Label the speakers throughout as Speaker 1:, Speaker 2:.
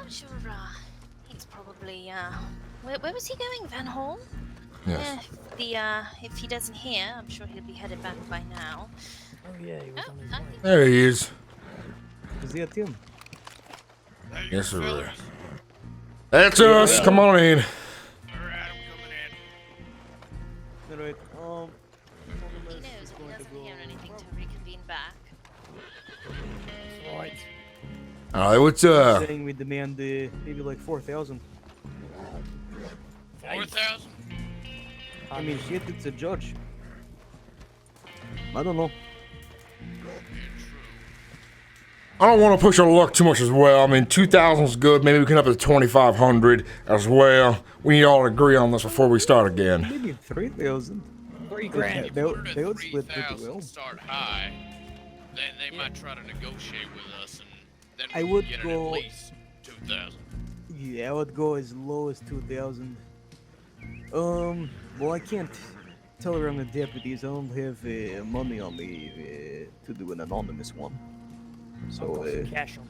Speaker 1: I'm sure he's probably where was he going, Van Horn?
Speaker 2: Yes.
Speaker 1: If he doesn't hear, I'm sure he'll be headed back by now.
Speaker 3: Oh yeah, he was on his way.
Speaker 2: There he is.
Speaker 4: Is that him?
Speaker 2: Yes, sir. That's us. Come on in.
Speaker 5: Alright, I'm coming in.
Speaker 4: Alright,
Speaker 1: He knows if he doesn't hear anything to reconvene back.
Speaker 3: Right.
Speaker 2: All right, what's
Speaker 4: saying we demand maybe like 4,000.
Speaker 5: 4,000?
Speaker 4: I mean, shit, it's a judge. I don't know.
Speaker 2: I don't want to push our luck too much as well. I mean, 2,000's good. Maybe we can up to 2,500 as well. We need all to agree on this before we start again.
Speaker 4: Maybe 3,000.
Speaker 3: 3 grand.
Speaker 4: They would split pretty well.
Speaker 5: Start high. Then they might try to negotiate with us, and then
Speaker 4: I
Speaker 5: we
Speaker 4: would
Speaker 5: get
Speaker 4: go-
Speaker 5: it at least 2,000.
Speaker 4: Yeah, I would go as low as 2,000. Well, I can't tell around the deputies. I don't have money on me to do an anonymous one.
Speaker 3: I've
Speaker 4: So,
Speaker 3: got some cash on me.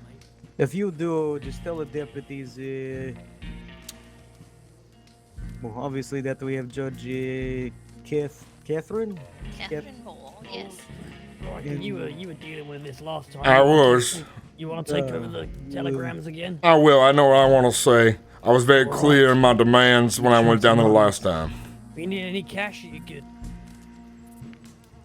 Speaker 4: if you do, just tell the deputies. Well, obviously that we have Judge Catherine.
Speaker 1: Catherine Moore, yes.
Speaker 3: Right,
Speaker 4: Yeah.
Speaker 3: you were dealing with this last time.
Speaker 2: I was.
Speaker 3: You want to take over the telegrams again?
Speaker 2: I will. I know what I want to say. I was very clear in my demands when I went down there the last time.
Speaker 3: If you need any cash, you good.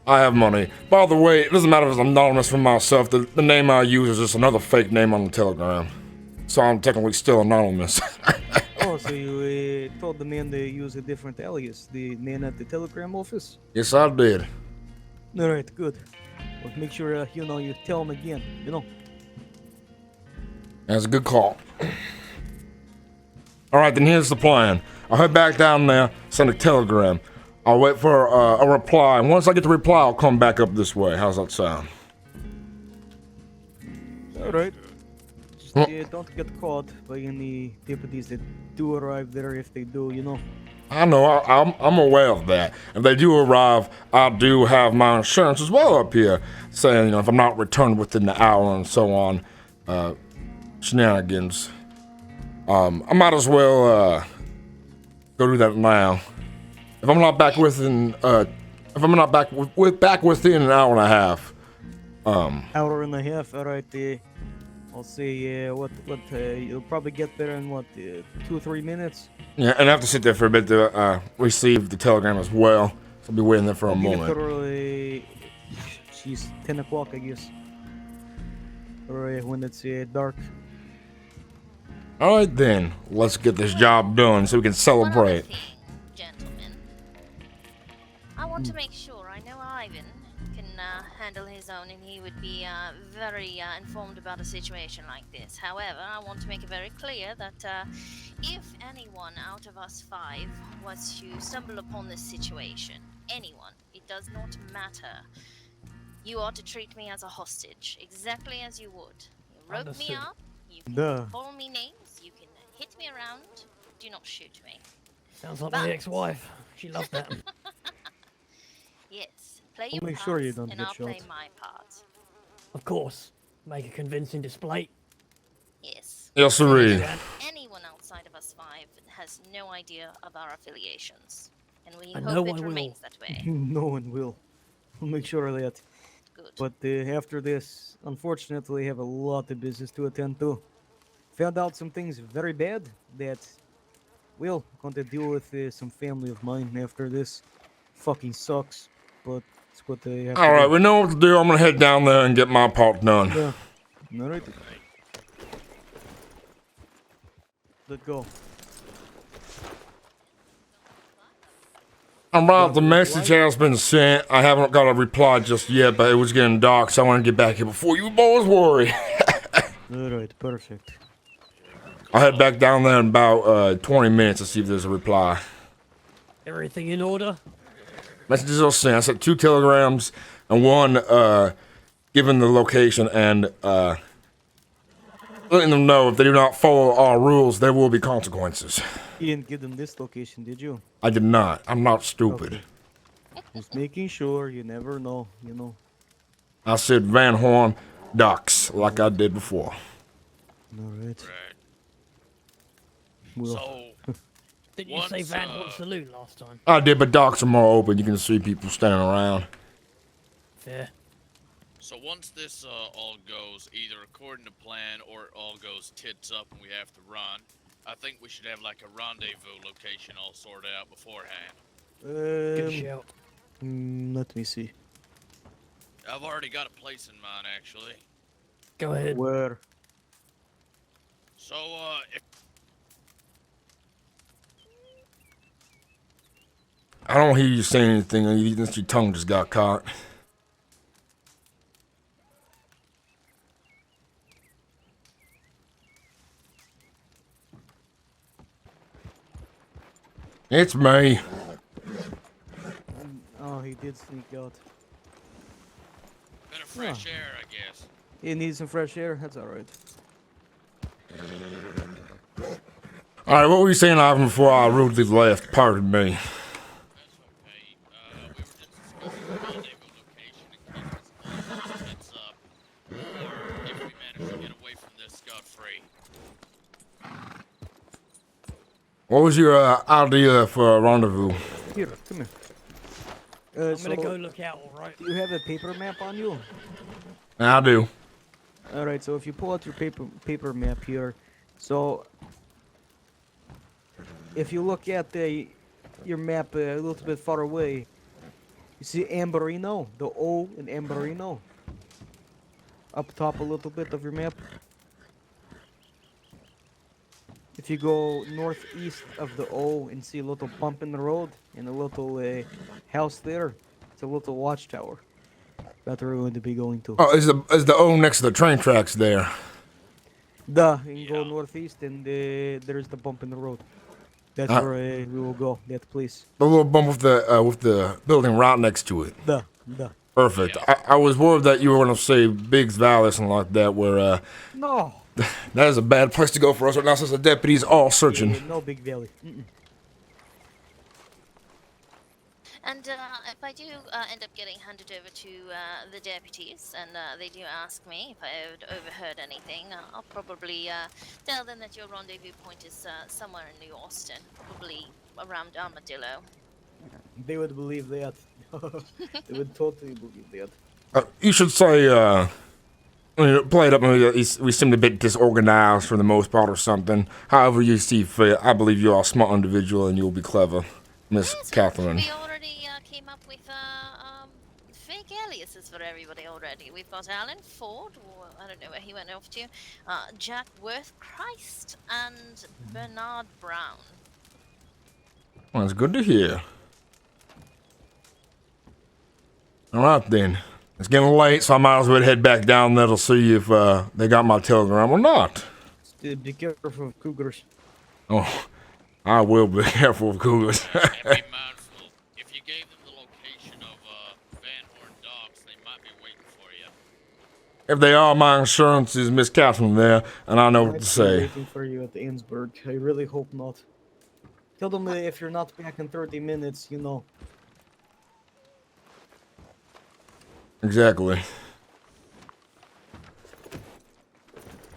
Speaker 2: I have money. By the way, it doesn't matter if it's anonymous for myself. The name I use is just another fake name on the telegram. So I'm technically still anonymous.
Speaker 4: Oh, so you told the man to use a different alias, the man at the telegram office?
Speaker 2: Yes, I did.
Speaker 4: Alright, good. Well, make sure, you tell him again,
Speaker 2: That's a good call. Alright, then here's the plan. I'll head back down there, send a telegram. I'll wait for a reply, and once I get the reply, I'll come back up this way. How's that sound?
Speaker 4: Alright. Just
Speaker 2: Well-
Speaker 4: don't get caught by any deputies that do arrive there if they do,
Speaker 2: I know, I'm aware of that. If they do arrive, I do have my insurance as well up here, saying, if I'm not returned within the hour and so on, shenanigans. I might as well, go do that now. If I'm not back within, if I'm not back within an hour and a half,
Speaker 4: Hour and a half, alright, I'll say, you'll probably get there in 2 or 3 minutes?
Speaker 2: yeah, and I have to sit there for a bit to, receive the telegram as well. So I'll be waiting there for a
Speaker 4: Give it
Speaker 2: moment.
Speaker 4: to, she's 10 o'clock, I guess. Or when it's dark.
Speaker 2: Alright then, let's get this job done so we can
Speaker 1: One other
Speaker 2: celebrate.
Speaker 1: thing, gentlemen. I want to make sure. I know Ivan can handle his own, and he would be very informed about a situation like this. However, I want to make it very clear that if anyone out of us 5 was to stumble upon this situation, anyone, it does not matter. You are to treat me as a hostage, exactly as you would. You rope me
Speaker 3: Understood.
Speaker 1: up. You can
Speaker 4: Duh.
Speaker 1: call me names. You can hit me around. Do not shoot me.
Speaker 3: Sounds like
Speaker 1: But-
Speaker 3: my ex-wife. She loved that.
Speaker 1: Yes, play your
Speaker 4: make
Speaker 1: part,
Speaker 4: sure you don't
Speaker 1: and
Speaker 4: get
Speaker 1: I'll play
Speaker 4: shot.
Speaker 1: my part.
Speaker 3: Of course. Make a convincing display.
Speaker 1: Yes.
Speaker 2: Yes, sirree.
Speaker 3: Yeah.
Speaker 1: Anyone outside of us 5 has no idea of our affiliations, and we
Speaker 3: And
Speaker 1: hope
Speaker 3: no
Speaker 1: it
Speaker 3: one will.
Speaker 1: remains that way.
Speaker 4: No one will. We'll make sure of that.
Speaker 1: Good.
Speaker 4: But after this, unfortunately, I have a lot of business to attend to. Found out some things very bad that, well, going to deal with some family of mine after this. Fucking sucks, but it's what they have
Speaker 2: Alright,
Speaker 4: to
Speaker 2: we know what to do. I'm gonna head down there and get my part done.
Speaker 4: do. Yeah. Alright. Let's go.
Speaker 2: Alright, the message has been sent. I haven't got a reply just yet, but it was getting dark, so I want to get back here before you boys worry.
Speaker 4: Alright, perfect.
Speaker 2: I'll head back down there in about 20 minutes to see if there's a reply.
Speaker 3: Everything in order?
Speaker 2: Messages are sent. I sent 2 telegrams and one giving the location and letting them know if they do not follow our rules, there will be consequences.
Speaker 4: You didn't give them this location, did you?
Speaker 2: I did not. I'm not stupid.
Speaker 4: Okay. Just making sure. You never know,
Speaker 2: I said Van Horn Docks like I did before.
Speaker 4: Alright.
Speaker 5: Right.
Speaker 4: Will.
Speaker 5: So,
Speaker 3: Didn't you say
Speaker 5: Once,
Speaker 3: Van Horn Saloon last time?
Speaker 2: I did, but docks are more open. You can see people standing around.
Speaker 3: Fair.
Speaker 5: so once this all goes either according to plan or it all goes tits up and we have to run, I think we should have like a rendezvous location all sorted out beforehand.
Speaker 3: Good shout.
Speaker 4: Let me see.
Speaker 5: I've already got a place in mind, actually.
Speaker 3: Go ahead.
Speaker 4: Where?
Speaker 5: So, if
Speaker 2: I don't hear you saying anything. Your tongue just got caught. It's me.
Speaker 4: Oh, he did sneak out.
Speaker 5: bit of fresh air, I guess.
Speaker 4: He needs some fresh air. That's all right.
Speaker 2: All right, what were you saying, Ivan, before I rudely left? Pardon me.
Speaker 5: That's okay. We were just discussing the rendezvous location in case this all goes tits up, or if we manage to get away from this scot-free.
Speaker 2: What was your idea for a rendezvous?
Speaker 4: Here, come here.
Speaker 3: I'm
Speaker 4: So,
Speaker 3: gonna go look out, alright?
Speaker 4: do you have a paper map on you?
Speaker 2: I do.
Speaker 4: All right. So if you pull out your paper map here, so if you look at your map a little bit far away, you see Amberino, the O in Amberino, up top a little bit of your map. If you go northeast of the O and see a little bump in the road and a little house there, it's a little watchtower that we're going to be going to.
Speaker 2: Oh, is the O next to the train tracks there?
Speaker 4: You can go
Speaker 5: Yeah.
Speaker 4: northeast and there's the bump in the road. That's
Speaker 2: Uh,
Speaker 4: where we will go. That place.
Speaker 2: The little bump with the building right next to it.
Speaker 4: The.
Speaker 2: Perfect.
Speaker 5: Yeah.
Speaker 2: I was worried that you were gonna say Biggs Valley or something like that, where
Speaker 4: No.
Speaker 2: that is a bad place to go for us right now since the deputies all searching.
Speaker 4: Yeah, no Big Valley. Mm-mm.
Speaker 1: And if I do end up getting handed over to the deputies, and they do ask me if I had overheard anything, I'll probably tell them that your rendezvous point is somewhere in New Austin, probably around Armadillo.
Speaker 4: They would believe that. They would totally believe that.
Speaker 2: You should say, play it up. Maybe we seemed a bit disorganized for the most part or something. However you see fit. I believe you are a smart individual and you'll be clever, Miss
Speaker 1: Yes,
Speaker 2: Catherine.
Speaker 1: we already came up with fake aliases for everybody already. We've got Alan Ford, or I don't know where he went off to, Jack Worth Christ, and Bernard Brown.
Speaker 2: Well, that's good to hear. All right then. It's getting late, so I might as well head back down there to see if they got my telegram or not.
Speaker 4: Be careful of cougars.
Speaker 2: Oh, I will be careful of cougars.
Speaker 5: And be mindful, if you gave them the location of Van Horn Docks, they might be waiting for you.
Speaker 2: If they are, my insurance is Miss Catherine there, and I know what
Speaker 4: Might
Speaker 2: to
Speaker 4: be
Speaker 2: say.
Speaker 4: waiting for you at Ainsburg. I really hope not. Tell them if you're not back in 30 minutes, you know.
Speaker 2: Exactly.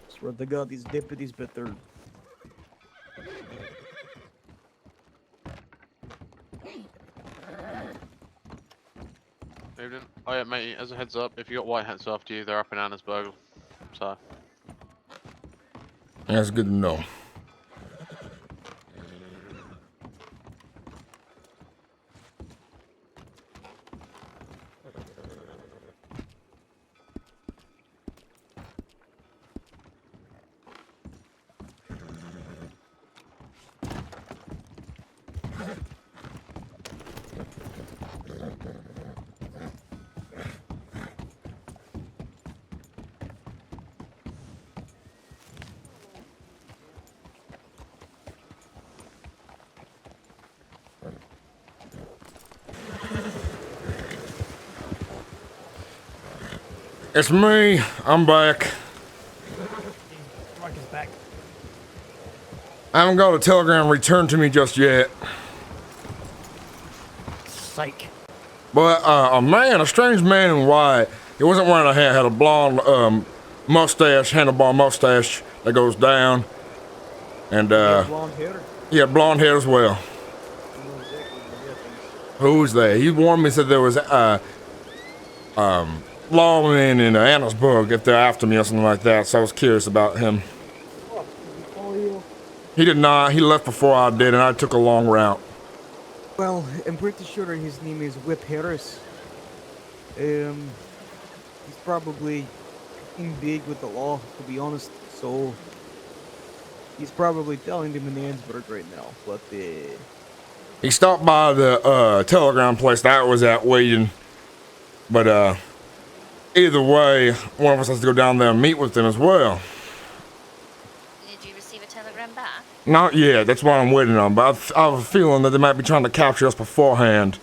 Speaker 4: Swear to God, these deputies better.
Speaker 6: Evening. Oh yeah, mate, as a heads up, if you got white hats after you, they're up in Annesburg. So.
Speaker 2: That's good to know. It's me. I'm back.
Speaker 3: Riker's back.
Speaker 2: I haven't got a telegram returned to me just yet.
Speaker 3: Sake.
Speaker 2: But a strange man in white. He wasn't wearing a hat. Had a blonde mustache, handlebar mustache that goes down. And
Speaker 4: He had blonde hair.
Speaker 2: he had blonde hair as well.
Speaker 4: You know exactly where that is.
Speaker 2: Who's there? He warned me, said there was lawmen in Annisburg if they're after me or something like that. So I was curious about him.
Speaker 4: Oh, did he follow you?
Speaker 2: He did not. He left before I did, and I took a long route.
Speaker 4: Well, I'm pretty sure his name is Whip Harris. He's probably in big with the law, to be honest. So he's probably telling them in Annsburg right now. But
Speaker 2: He stopped by the telegram place that I was at waiting. But either way, one of us has to go down there and meet with them as well.
Speaker 1: Did you receive a telegram back?
Speaker 2: Not yet. That's what I'm waiting on. But I have a feeling that they might be trying to capture us beforehand.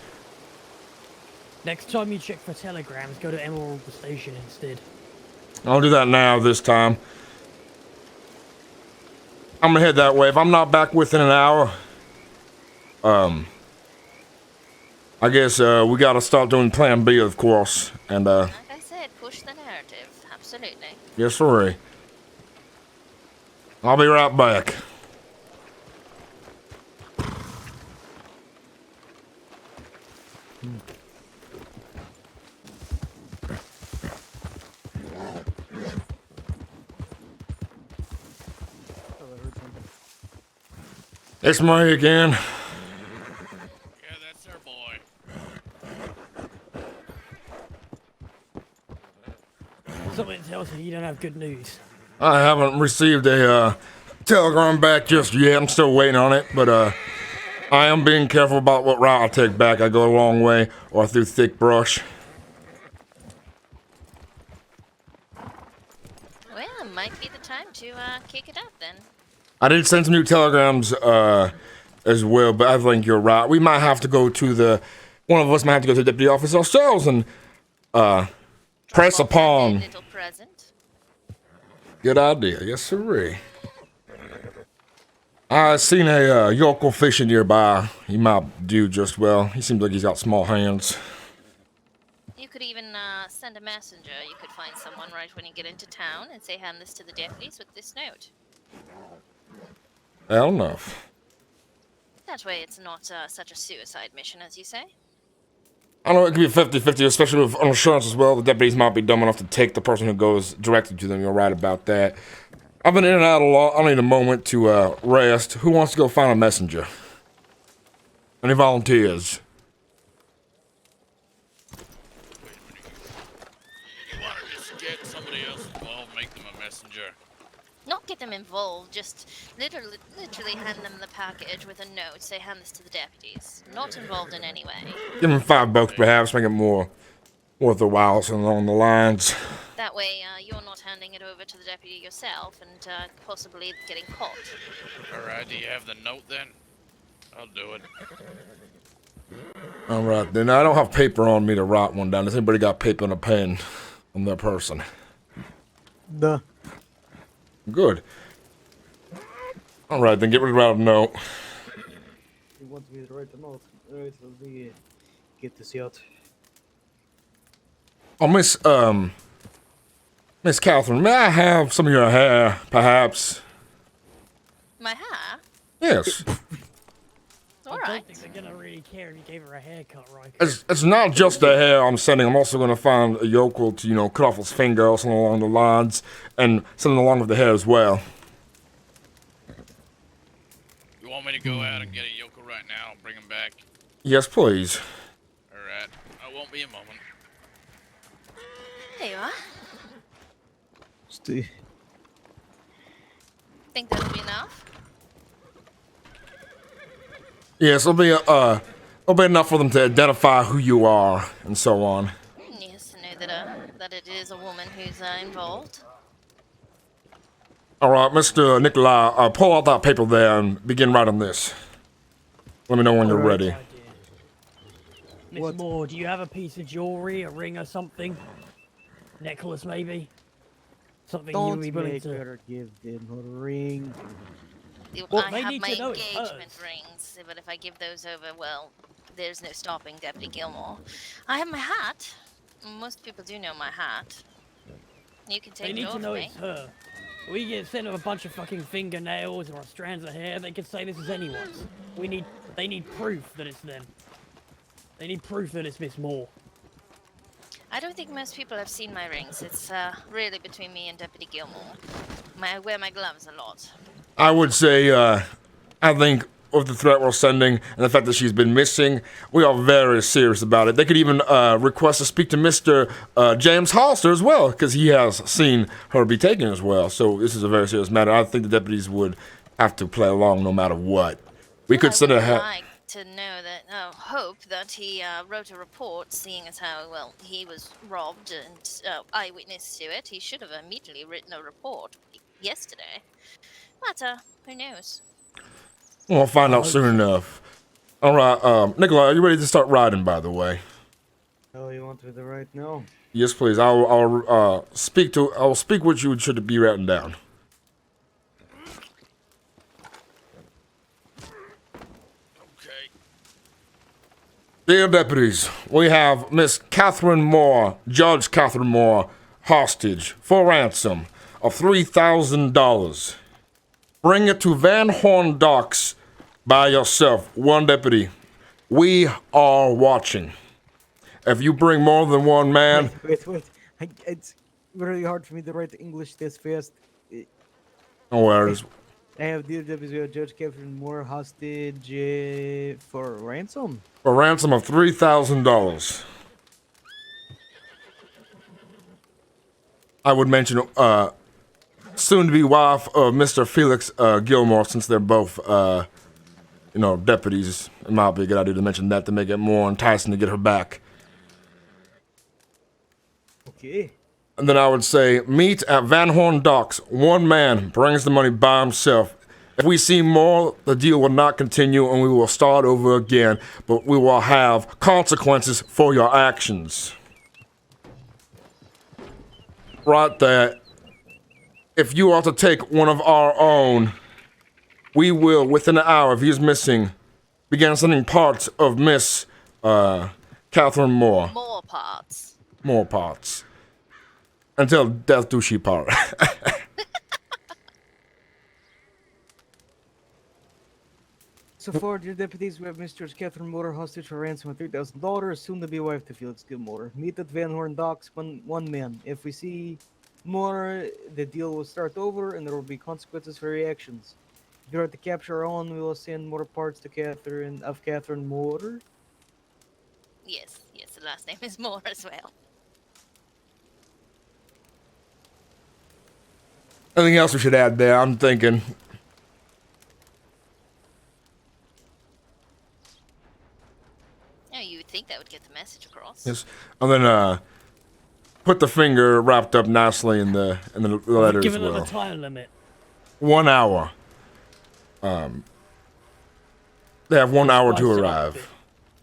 Speaker 3: Next time you check for telegrams, go to Emerald Station instead.
Speaker 2: I'll do that now this time. I'm gonna head that way. If I'm not back within an hour, I guess we gotta start doing Plan B, of course. And
Speaker 1: Like I said, push the narrative. Absolutely.
Speaker 2: yes, sir. I'll be right back. It's me again.
Speaker 5: Yeah, that's our boy.
Speaker 3: Something tells me you don't have good news.
Speaker 2: I haven't received a telegram back just yet. I'm still waiting on it, but I am being careful about what route I take back. I go a long way or through thick brush.
Speaker 1: Well, it might be the time to kick it up then.
Speaker 2: I did send some new telegrams as well, but I think you're right. We might have to go to one of us might have to go to the deputy office ourselves and press
Speaker 1: Drop off that
Speaker 2: upon.
Speaker 1: little present.
Speaker 2: Good idea. Yes, sirree. I seen a yokel fishing nearby. He might do just well. He seems like he's got small hands.
Speaker 1: You could even send a messenger. You could find someone right when you get into town and say, hand this to the deputies with this note.
Speaker 2: Hell enough.
Speaker 1: That way it's not such a suicide mission, as you say.
Speaker 2: I know it could be 50-50, especially with insurance as well. The deputies might be dumb enough to take the person who goes directly to them. You're right about that. I've been in and out a lot. I need a moment to rest. Who wants to go find a messenger? Any volunteers?
Speaker 5: You want to just get somebody else involved, make them a messenger.
Speaker 1: Not get them involved, just literally hand them the package with a note, say, hand this to the deputies. Not involved in any way.
Speaker 2: Give them $5 perhaps, make it more worth the while, something along the lines.
Speaker 1: That way, you're not handing it over to the deputy yourself and possibly getting caught.
Speaker 5: Alright, do you have the note then? I'll do it.
Speaker 2: All right, then I don't have paper on me to write one down. Has anybody got paper and a pen on their person?
Speaker 4: Duh.
Speaker 2: Good. All right, then get ready to write a note.
Speaker 4: He wants me to write the note. Alright, let me get this out.
Speaker 2: Oh, Miss Catherine, may I have some of your hair, perhaps?
Speaker 1: My hair?
Speaker 2: Yes.
Speaker 3: I
Speaker 1: Alright.
Speaker 3: don't think they're gonna really care if you gave her a haircut, right?
Speaker 2: It's not just the hair I'm sending. I'm also going to find a yokel to, cut off his finger or something along the lines, and something along with the hair as well.
Speaker 5: You want me to go out and get a yokel right now and bring him back?
Speaker 2: Yes, please.
Speaker 5: Alright, I won't be a moment.
Speaker 1: There you are.
Speaker 4: Stay.
Speaker 1: Think that'll be enough?
Speaker 2: Yes, it'll be enough for them to identify who you are and so on.
Speaker 1: Yes, to know that it is a woman who's involved.
Speaker 2: All right, Mr. Nikolai, pull out that paper there and begin writing this. Let me know when you're
Speaker 4: Alright.
Speaker 2: ready.
Speaker 3: Miss
Speaker 4: What?
Speaker 3: Moore, do you have a piece of jewelry, a ring or something? Necklace, maybe? Something you would
Speaker 4: Don't
Speaker 3: be willing
Speaker 4: make
Speaker 3: to...
Speaker 4: her give them a ring.
Speaker 3: Well,
Speaker 1: I
Speaker 3: they
Speaker 1: have
Speaker 3: need
Speaker 1: my
Speaker 3: to know it's
Speaker 1: engagement
Speaker 3: hers.
Speaker 1: rings, but if I give those over, well, there's no stopping Deputy Gilmore. I have my hat. Most people do know my hat. You can
Speaker 3: They
Speaker 1: take it
Speaker 3: need to
Speaker 1: off
Speaker 3: know
Speaker 1: me.
Speaker 3: it's her. We get sent them a bunch of fucking fingernails or strands of hair. They could say this is anyone's. They need proof that it's them. They need proof that it's Miss Moore.
Speaker 1: I don't think most people have seen my rings. It's really between me and Deputy Gilmore. I wear my gloves a lot.
Speaker 2: I would say, I think of the threat we're sending and the fact that she's been missing, we are very serious about it. They could even request to speak to Mr. James Hollister as well, because he has seen her be taken as well. So this is a very serious matter. I think the deputies would have to play along no matter what. We could send
Speaker 1: I
Speaker 2: a
Speaker 1: would like to know that, hope that he wrote a report, seeing as how, well, he was robbed and eyewitness to it. He should have immediately written a report yesterday. But, who knows?
Speaker 2: We'll find out soon enough. All right, Nikolai, are you ready to start riding, by the way?
Speaker 4: Oh, you want me to right now?
Speaker 2: Yes, please. I'll speak what you should be writing down.
Speaker 5: Okay.
Speaker 2: Dear deputies, we have Miss Catherine Moore, Judge Catherine Moore, hostage for ransom of $3,000. Bring it to Van Horn Docks by yourself, one deputy. We are watching. If you bring more than one man,
Speaker 4: Wait. It's really hard for me to write English this fast.
Speaker 2: no worries.
Speaker 4: I have dear deputy Judge Catherine Moore hostage for ransom.
Speaker 2: For a ransom of $3,000. I would mention soon-to-be wife of Mr. Felix Gilmore, since they're both, deputies. It might be a good idea to mention that to make it more enticing to get her back.
Speaker 4: Okay.
Speaker 2: And then I would say, meet at Van Horn Docks. One man brings the money by himself. If we see more, the deal will not continue and we will start over again, but we will have consequences for your actions. Right there. If you are to take one of our own, we will, within an hour, if he is missing, begin sending parts of Miss Catherine Moore.
Speaker 1: More parts.
Speaker 2: More parts. Until death do she part.
Speaker 4: So far, dear deputies, we have Mr. Catherine Moore hostage for ransom of $3,000, soon to be wife to Felix Gilmore. Meet at Van Horn Docks, one man. If we see more, the deal will start over and there will be consequences for your actions. If you are to capture our own, we will send more parts to Catherine Moore.
Speaker 1: Yes, the last name is Moore as well.
Speaker 2: Anything else we should add there? I'm thinking.
Speaker 1: Yeah, you would think that would get the message across.
Speaker 2: Yes. And then put the finger wrapped up nicely in the letter as
Speaker 3: Given them a
Speaker 2: well.
Speaker 3: time limit.
Speaker 2: 1 hour. They have 1 hour to
Speaker 3: Spice it up a
Speaker 2: arrive.
Speaker 3: bit.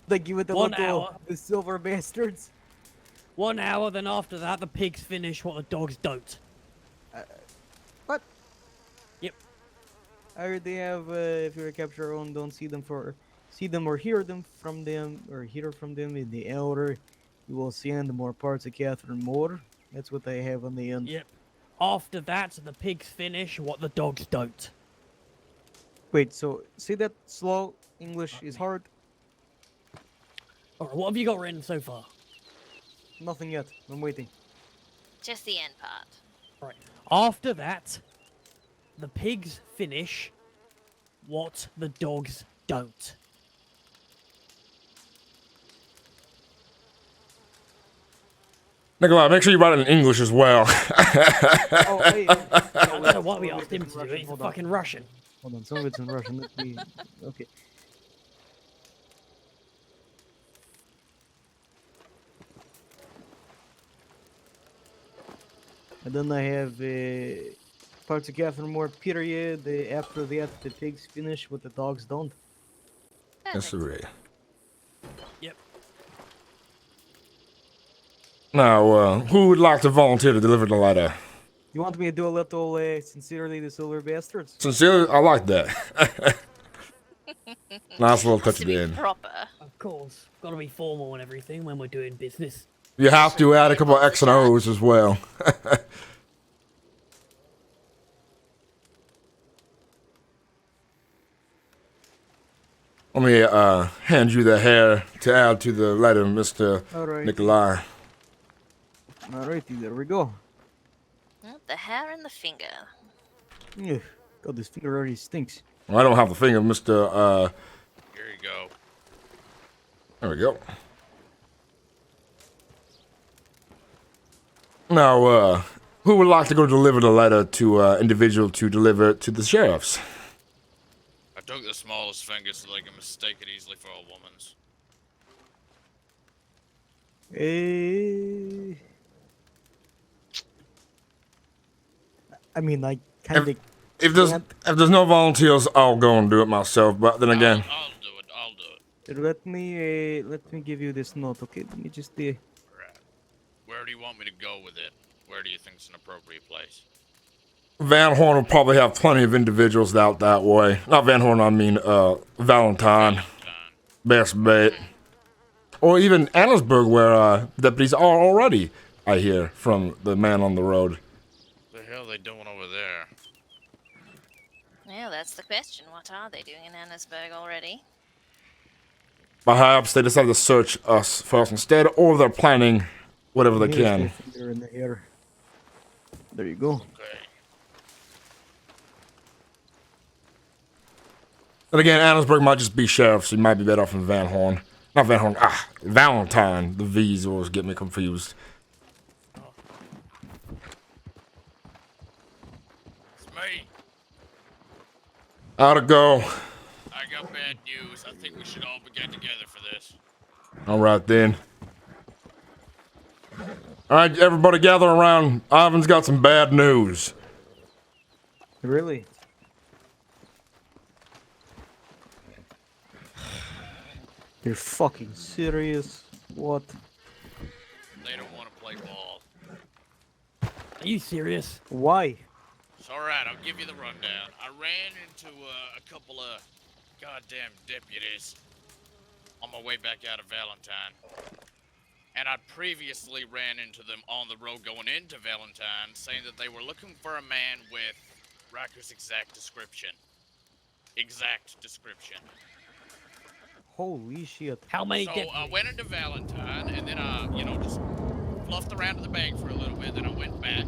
Speaker 4: They give it a
Speaker 3: 1
Speaker 4: little,
Speaker 3: hour.
Speaker 4: the silver bastards.
Speaker 3: 1 hour, then after that, the pigs finish what the dogs don't.
Speaker 4: What?
Speaker 3: Yep.
Speaker 4: I heard they have, if you capture our own, don't see them or hear from them in the hour. You will send more parts of Catherine Moore. That's what they have on the end.
Speaker 3: Yep. After that, the pigs finish what the dogs don't.
Speaker 4: Wait, so say that slow. English is hard.
Speaker 3: Alright, what have you got written so far?
Speaker 4: Nothing yet. I'm waiting.
Speaker 1: Just the end part.
Speaker 3: Right. After that, the pigs finish what the dogs don't.
Speaker 2: Nikolai, make sure you write it in English as well.
Speaker 4: Oh, wait.
Speaker 3: I don't know what we asked him to do. He's fucking Russian.
Speaker 4: Hold on, some of it's in Russian. Let me. Okay. And then I have parts of Catherine Moore, period. After that, the pigs finish what the dogs don't.
Speaker 2: Yes, sir.
Speaker 3: Yep.
Speaker 2: Now, who would like to volunteer to deliver the letter?
Speaker 4: You want me to do a little sincerely the silver bastards?
Speaker 2: Sincerely, I like that. Nice little touch
Speaker 1: To
Speaker 2: at
Speaker 1: be
Speaker 2: the end.
Speaker 1: proper.
Speaker 3: Of course. Gotta be formal and everything when we're doing business.
Speaker 2: You have to add a couple of X and O's as well. Let me hand you the hair to add to the letter, Mr.
Speaker 4: Alrighty.
Speaker 2: Nikolai.
Speaker 4: Alrighty, there we go.
Speaker 1: Well, the hair and the finger.
Speaker 4: Yeah. God, this finger already stinks.
Speaker 2: Well, I don't have the finger, Mr.
Speaker 5: Here you go.
Speaker 2: There we go. Now, who would like to go deliver the letter to individual to deliver it to the sheriffs?
Speaker 5: I took the smallest finger so they can mistake it easily for a woman's.
Speaker 4: I mean, I kind of.
Speaker 2: If there's no volunteers, I'll go and do it myself. But then again,
Speaker 5: I'll do it. I'll do it.
Speaker 4: Let me give you this note, okay? Let me just
Speaker 5: Right. Where do you want me to go with it? Where do you think is an appropriate place?
Speaker 2: Van Horn will probably have plenty of individuals out that way. Not Van Horn, I mean Valentine. Best bet. Or even Annesburg, where deputies are already, I hear, from the man on the road.
Speaker 5: What the hell are they doing over there?
Speaker 1: Yeah, that's the question. What are they doing in Annesburg already?
Speaker 2: Perhaps they decided to search us first instead, or they're planning whatever they
Speaker 4: Here's
Speaker 2: can.
Speaker 4: the finger in the air. There you go.
Speaker 5: Okay.
Speaker 2: And again, Annesburg might just be sheriff, so you might be better off in Van Horn. Not Van Horn, Valentine. The V's always get me confused.
Speaker 5: It's me.
Speaker 2: How'd it go?
Speaker 5: I got bad news. I think we should all get together for this.
Speaker 2: Alright then. Alright, everybody gather around. Ivan's got some bad news.
Speaker 4: Really? You're fucking serious? What?
Speaker 5: They don't want to play ball.
Speaker 3: Are you serious?
Speaker 4: Why?
Speaker 5: It's alright, I'll give you the rundown. I ran into a couple of goddamn deputies on my way back out of Valentine. And I'd previously ran into them on the road going into Valentine, saying that they were looking for a man with Racker's exact description. Exact description.
Speaker 4: Holy shit.
Speaker 3: How many
Speaker 5: So
Speaker 3: deputies?
Speaker 5: I went into Valentine, and then just fluffed around to the bank for a little bit. Then I went back,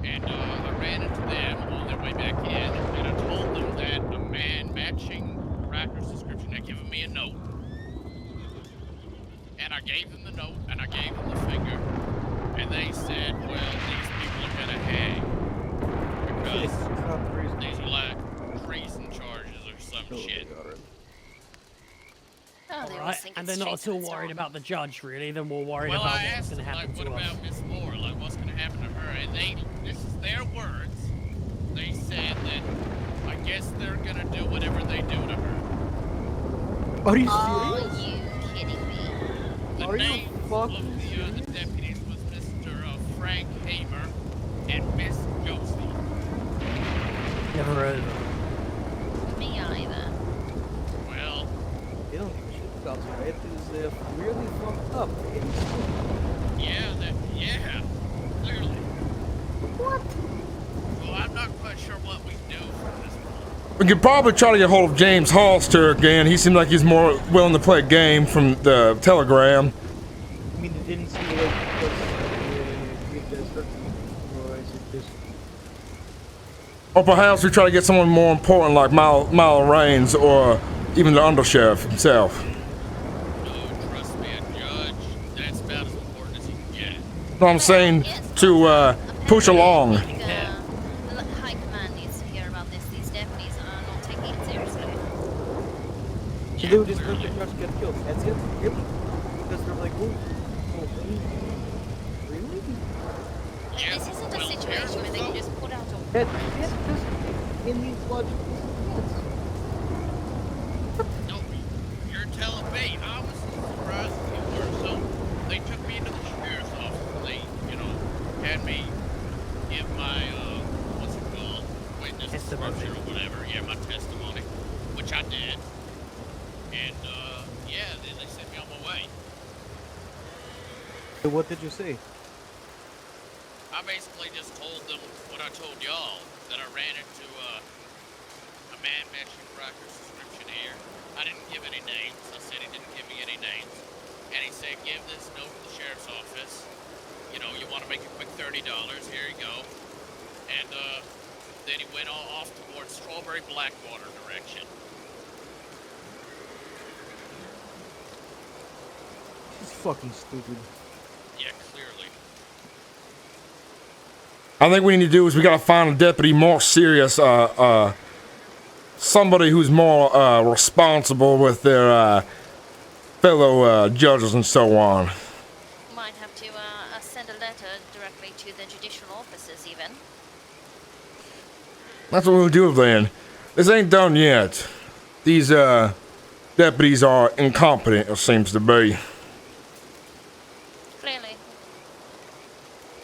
Speaker 5: and I ran into them on their way back in, and I told them that a man matching Racker's description had given me a note. And I gave them the note, and I gave them the finger, and they said, well, these people are gonna hang because these are like treason charges or some shit.
Speaker 1: Oh, they
Speaker 3: Alright,
Speaker 1: always think
Speaker 3: and
Speaker 1: it's
Speaker 3: they're not at
Speaker 1: treason
Speaker 3: all
Speaker 1: and
Speaker 3: worried
Speaker 1: stuff.
Speaker 3: about the judge, really. They're more worried
Speaker 5: Well,
Speaker 3: about
Speaker 5: I
Speaker 3: what's
Speaker 5: asked
Speaker 3: going to
Speaker 5: them,
Speaker 3: happen
Speaker 5: like, what
Speaker 3: to us.
Speaker 5: about Miss Moore? Like, what's gonna happen to her? And this is their words. They said that, I guess they're gonna do whatever they do to her.
Speaker 4: Are you
Speaker 1: Are
Speaker 4: serious?
Speaker 1: you kidding me?
Speaker 5: The
Speaker 4: Are you
Speaker 5: names of
Speaker 4: fucking
Speaker 5: the deputies was Mr. Frank Hamer and Miss Josie.
Speaker 3: Never heard of them.
Speaker 1: Me either.
Speaker 5: Well,
Speaker 4: They don't give a shit about you. It is really fucked up.
Speaker 5: yeah, clearly. What? Well, I'm not quite sure what we do from this point.
Speaker 2: We could probably try to get hold of James Hollister again. He seemed like he's more willing to play a game from the telegram.
Speaker 4: I mean, it didn't seem like it was give that certain, or is it just
Speaker 2: Or perhaps we try to get someone more important like Mile Raines or even the undersheriff himself.
Speaker 5: No, trust me, a judge, that's about as important as he can get.
Speaker 2: Know what I'm saying? To push along.
Speaker 1: I think, the High Command needs to hear about this. These deputies are not taking it seriously.
Speaker 4: to do this let the judge get killed? That's it? Really? Because they're like, oh, really?
Speaker 5: Yeah,
Speaker 1: This isn't a
Speaker 5: well,
Speaker 1: situation where they can just put out a
Speaker 4: That's just in these logical
Speaker 5: No, you're telling me. I was surprised as you were. So they took me into the sheriff's office. And they, had me give my what's it called, witness
Speaker 3: Testimony.
Speaker 5: description or whatever. Yeah, my testimony, which I did. And then they sent me on my way.
Speaker 4: So what did you say?
Speaker 5: I basically just told them what I told y'all, that I ran into a man meshing Rocker's description here. I didn't give any names. I said he didn't give me any names. And he said, give this note to the sheriff's office. You know, you want to make a quick $30. Here you go. And then he went off towards Strawberry Blackwater direction.
Speaker 4: It's fucking stupid.
Speaker 5: Yeah, clearly.
Speaker 2: I think what we need to do is we gotta find a deputy more serious, somebody who's more responsible with their fellow judges and so on.
Speaker 1: Might have to send a letter directly to the judicial officers, even.
Speaker 2: That's what we'll do then. This ain't done yet. These deputies are incompetent, it seems to be.
Speaker 1: Clearly.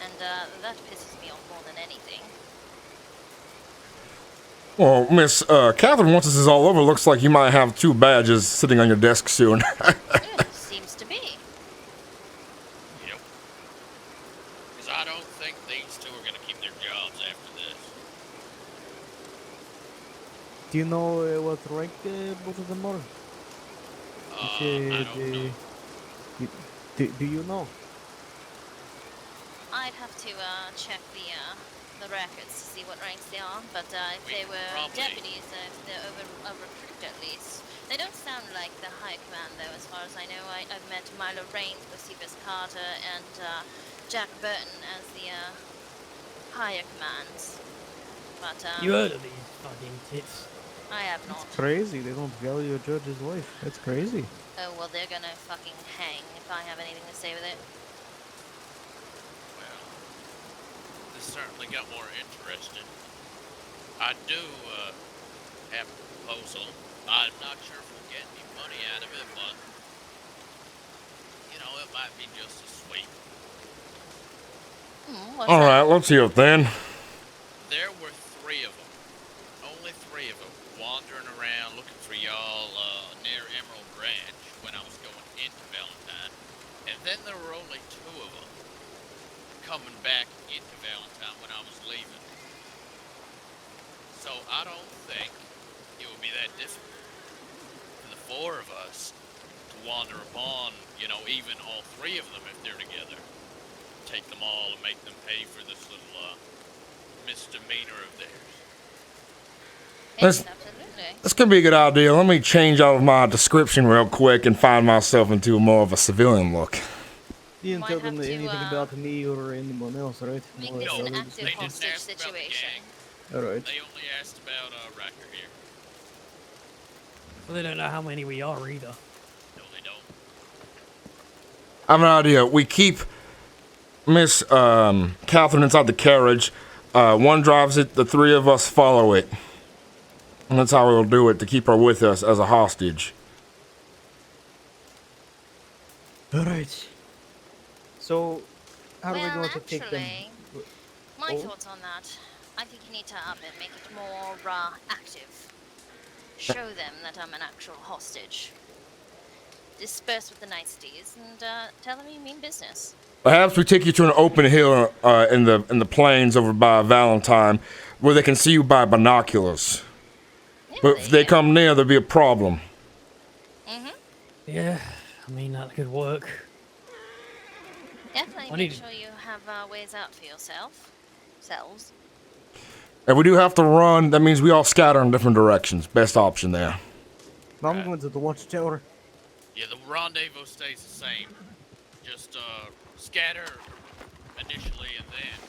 Speaker 1: And that pisses me off more than anything.
Speaker 2: Well, Miss Catherine, once this is all over, looks like you might have 2 badges sitting on your desk soon.
Speaker 1: Seems to be.
Speaker 5: Yep. Because I don't think these two are going to keep their jobs after this.
Speaker 4: Do you know what rank both of them are?
Speaker 5: I don't know.
Speaker 4: Do you know?
Speaker 1: I'd have to check the records to see what ranks they are, but if
Speaker 5: We
Speaker 1: they were
Speaker 5: probably-
Speaker 1: deputies, if they're over recruited at least. They don't sound like the high command though, as far as I know. I've met Milo Raines, Josephus Carter, and Jack Burton as the higher commands. But
Speaker 3: You heard of these fucking tits?
Speaker 1: I have not.
Speaker 4: Crazy. They don't value a judge's life. That's crazy.
Speaker 1: Oh well, they're gonna fucking hang if I have anything to say with it.
Speaker 5: Well, this certainly got more interesting. I do have a proposal. I'm not sure if we'll get any money out of it, but, you know, it might be just as sweet.
Speaker 1: What's
Speaker 2: All
Speaker 1: that?
Speaker 2: right, let's hear it then.
Speaker 5: There were 3 of them. Only 3 of them wandering around looking for y'all near Emerald Ranch when I was going into Valentine. And then there were only 2 of them coming back into Valentine when I was leaving. So I don't think it would be that difficult for the 4 of us to wander upon, you know, even all 3 of them if they're together. Take them all and make them pay for this little misdemeanor of theirs.
Speaker 2: Let's-
Speaker 1: Yes, absolutely.
Speaker 2: This could be a good idea. Let me change out of my description real quick and find myself into more of a civilian look.
Speaker 4: You didn't
Speaker 1: Might
Speaker 4: tell them
Speaker 1: have to,
Speaker 4: anything about me or anyone else, right?
Speaker 1: Make
Speaker 4: No,
Speaker 1: this
Speaker 4: that's
Speaker 1: an
Speaker 4: all they
Speaker 1: active
Speaker 5: they didn't
Speaker 1: hostage
Speaker 5: ask about the
Speaker 1: situation.
Speaker 5: gang.
Speaker 4: Alright.
Speaker 5: They only asked about Racker here.
Speaker 3: Well, they don't know how many we are either.
Speaker 5: No, they don't.
Speaker 2: I have an idea. We keep Miss Catherine inside the carriage. One drives it, the 3 of us follow it. And that's how we'll do it, to keep her with us as a hostage.
Speaker 4: Alright. So, how are we
Speaker 1: Well,
Speaker 4: going to take them?
Speaker 1: actually, my
Speaker 4: Oh.
Speaker 1: thoughts on that. I think you need to up it, make it more active. Show them that I'm an actual hostage. Disperse with the niceties and tell them you mean business.
Speaker 2: Perhaps we take you to an open hill in the plains over by Valentine, where they can see you by binoculars.
Speaker 1: Yeah,
Speaker 2: But if they come near, there'll be a problem.
Speaker 3: Yeah, I mean, that could work.
Speaker 1: Definitely
Speaker 3: I
Speaker 1: make
Speaker 3: need-
Speaker 1: sure you have ways out for selves.
Speaker 2: If we do have to run, that means we all scatter in different directions. Best option there.
Speaker 4: I'm going to the watchtower.
Speaker 5: Yeah, the rendezvous stays the same. Just scatter initially and then.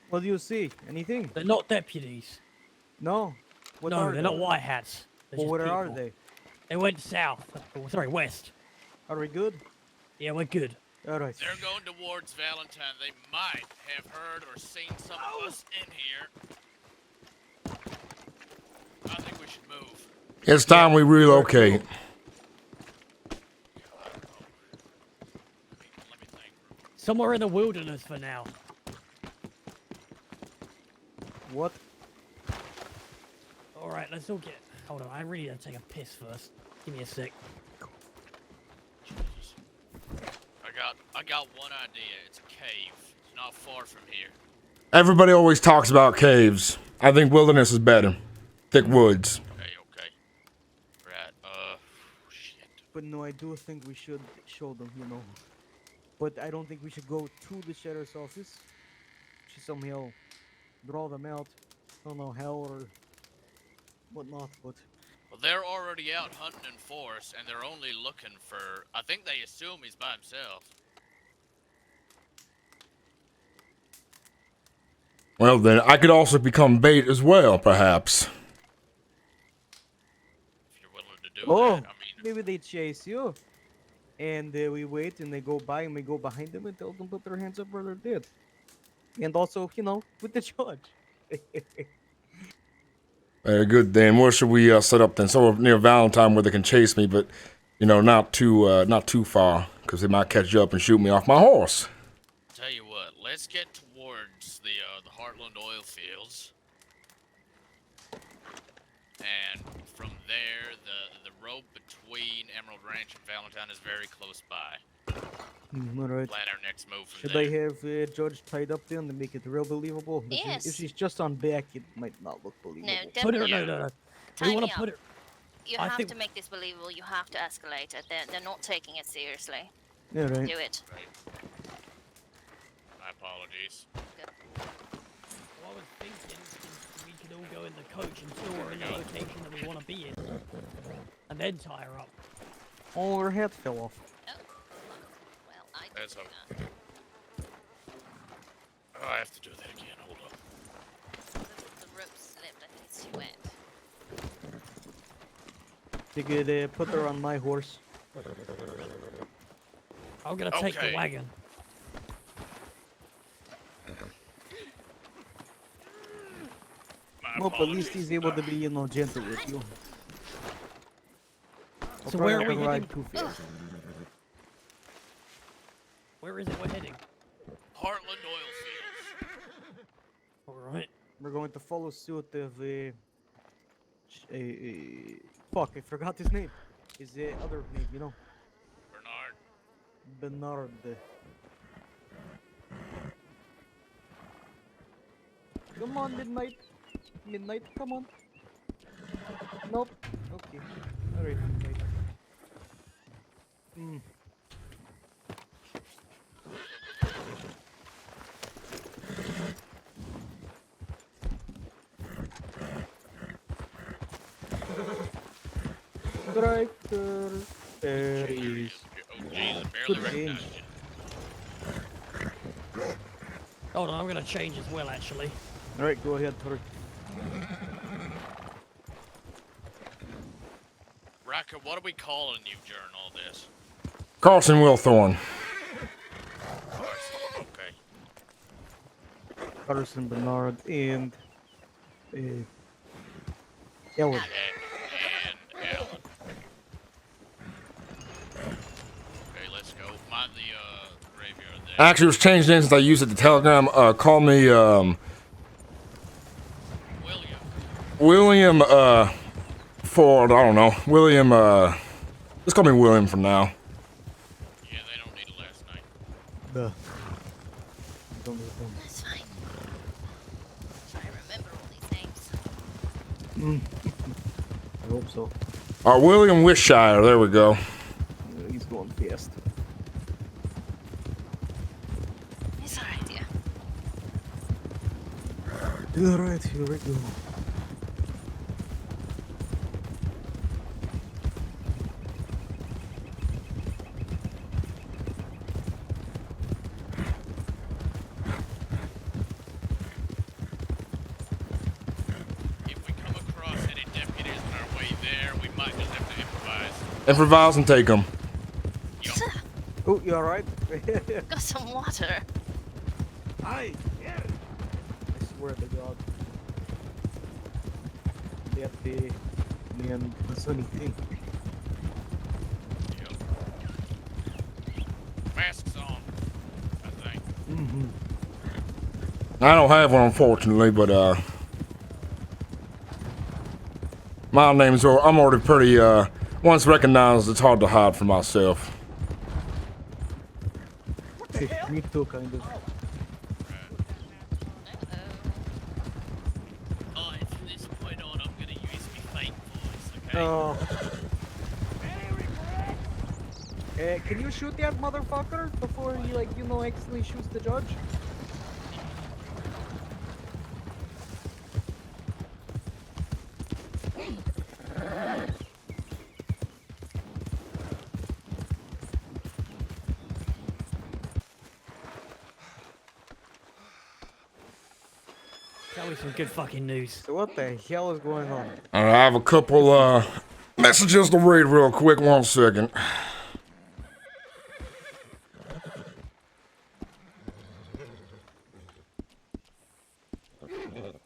Speaker 4: What do you see? Anything?
Speaker 3: They're not deputies.
Speaker 4: No. What
Speaker 3: No,
Speaker 4: are
Speaker 3: they're
Speaker 4: they?
Speaker 3: not white hats. They're
Speaker 4: Well,
Speaker 3: just
Speaker 4: where are
Speaker 3: people.
Speaker 4: they?
Speaker 3: They went south. Oh, sorry, west.
Speaker 4: Are we good?
Speaker 3: Yeah, we're good.
Speaker 4: All right.
Speaker 5: They're going towards Valentine. They might have heard or seen some of us in here. I think we should move.
Speaker 2: It's time we relocate.
Speaker 5: Let me think.
Speaker 3: Somewhere in the wilderness for now.
Speaker 4: What?
Speaker 3: All right, let's all get. Hold on, I really need to take a piss first. Give me a sec.
Speaker 5: Jesus. I got one idea. It's a cave. It's not far from here.
Speaker 2: Everybody always talks about caves. I think wilderness is better. Thick woods.
Speaker 5: Okay. Right. Shit.
Speaker 4: But no, I do think we should show them, you know. But I don't think we should go to the sheriff's office. To somehow draw them out. I don't know how or whatnot, but
Speaker 5: Well, they're already out hunting in forest, and they're only looking for. I think they assume he's by himself.
Speaker 2: Well, then I could also become bait as well, perhaps.
Speaker 5: If you're willing to do
Speaker 4: oh,
Speaker 5: that, I mean,
Speaker 4: maybe they chase you, and we wait, and they go by, and we go behind them and tell them to put their hands up where they're dead. And also, you know, with the judge.
Speaker 2: Very good, then. Where should we set up then? Somewhere near Valentine where they can chase me, but not too far, because they might catch you up and shoot me off my horse.
Speaker 5: tell you what. Let's get towards the Heartland oil fields, and from there, the road between Emerald Ranch and Valentine is very close by.
Speaker 4: All right.
Speaker 5: Plan our next move from
Speaker 4: Should
Speaker 5: there.
Speaker 4: I have Judge tied up then to make it real believable?
Speaker 1: Yes.
Speaker 4: If she's just on back, it might not look believable.
Speaker 1: No,
Speaker 3: Put
Speaker 1: definitely.
Speaker 3: her. No.
Speaker 1: Tie
Speaker 3: We want
Speaker 1: me
Speaker 3: to
Speaker 1: up.
Speaker 3: put her.
Speaker 1: You
Speaker 3: I
Speaker 1: have
Speaker 3: think-
Speaker 1: to make this believable. You have to escalate it. They're not taking it seriously.
Speaker 4: All right.
Speaker 1: Do it.
Speaker 5: Right. My apologies.
Speaker 3: Well, I was thinking we could all go in the coach until we're in the location that we want to be in, and then tie her up.
Speaker 4: Oh, her head fell off.
Speaker 1: Oh. Well, I did
Speaker 5: That's
Speaker 1: do
Speaker 5: okay.
Speaker 1: that.
Speaker 5: Oh, I have to do that again. Hold on.
Speaker 1: The rope slipped. I think it's too wet.
Speaker 4: You could put her on my horse.
Speaker 3: I'm gonna take the
Speaker 5: Okay.
Speaker 3: wagon.
Speaker 5: My
Speaker 4: Well, at least
Speaker 5: apologies.
Speaker 4: he's able to be, gentle with you. I'll
Speaker 3: So
Speaker 4: try
Speaker 3: where
Speaker 4: not
Speaker 3: are we
Speaker 4: to ride
Speaker 3: heading?
Speaker 4: too fast.
Speaker 3: Where is it we're heading?
Speaker 5: Heartland oil fields.
Speaker 3: All right.
Speaker 4: We're going to follow suit of fuck, I forgot his name. His other name,
Speaker 5: Bernard.
Speaker 4: Bernard. Come on, midnight. Midnight, come on. Nope. Okay. Alright, midnight. Hmm. Tractor. There is.
Speaker 5: Oh, Jesus, barely
Speaker 4: Good
Speaker 5: recognized
Speaker 4: game.
Speaker 5: you.
Speaker 3: Hold on, I'm gonna change as well, actually.
Speaker 4: Alright, go ahead, Turk.
Speaker 5: Raka, what are we calling you during all this?
Speaker 2: Carson Wilthorne.
Speaker 5: Carson, okay.
Speaker 4: Carson, Bernard, and Ellen.
Speaker 5: And Alan. Okay, let's go. Mind the graveyard there.
Speaker 2: Actually, it was changed in since I used it to Telegram. Call me
Speaker 5: William.
Speaker 2: William Ford. I don't know. William. Just call me William for now.
Speaker 5: Yeah, they don't need a last name.
Speaker 4: Duh. Don't do them.
Speaker 1: That's fine. Try to remember all these names.
Speaker 4: I hope so.
Speaker 2: William Wishire. There we go.
Speaker 4: He's going fast.
Speaker 1: It's alright, yeah.
Speaker 4: Alright, here we go.
Speaker 5: If we come across any deputies on our way there, we might just have to improvise.
Speaker 2: Improvise and take them.
Speaker 5: Yup.
Speaker 4: Oh, you alright?
Speaker 1: Got some water.
Speaker 4: I swear to God. That man, the sunny thing.
Speaker 5: Yep. Masks on, I think.
Speaker 4: Mm-hmm.
Speaker 2: I don't have one, unfortunately, but my name's I'm already pretty once recognized. It's hard to hide from myself.
Speaker 4: Me too, kind of.
Speaker 5: Alright, from this point on, I'm gonna use my fake voice, okay?
Speaker 4: Oh. Can you shoot that motherfucker before he, like, accidentally shoots the judge?
Speaker 3: Tell me some good fucking news.
Speaker 4: So what the hell is going on?
Speaker 2: I have a couple messages to read real quick. 1 second.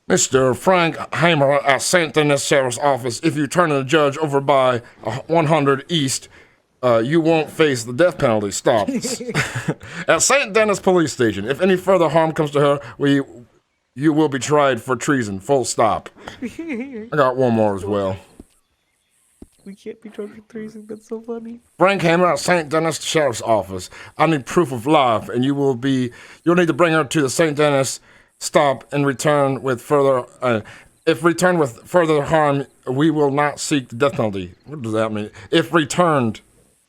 Speaker 2: Mr. Frank Hamer at St. Denis Sheriff's Office. If you turn to the judge over by 100 East, you won't face the death penalty. Stop. At St. Denis Police Station. If any further harm comes to her, you will be tried for treason. Full stop. I got one more as well.
Speaker 4: We can't be charged with treason. That's so funny.
Speaker 2: Frank Hammer at St. Denis Sheriff's Office. I need proof of life, and you'll need to bring her to the St. Denis stop and return with further. If returned with further harm, we will not seek the death penalty. What does that mean? If returned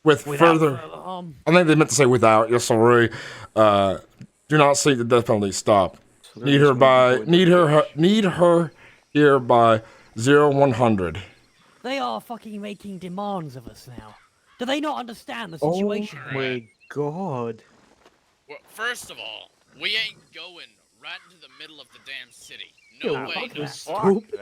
Speaker 2: with further, I think they meant to say without. Yes, sorry. Do not seek the death penalty. Stop.
Speaker 4: So
Speaker 2: Need her here by 0100.
Speaker 3: They are fucking making demands of us now. Do they not understand the
Speaker 4: Oh
Speaker 3: situation?
Speaker 4: my God.
Speaker 5: Well, first of all, we ain't going right into the middle of the damn city.
Speaker 4: Yo,
Speaker 5: No way,
Speaker 4: fuck
Speaker 5: no.
Speaker 4: this stupid.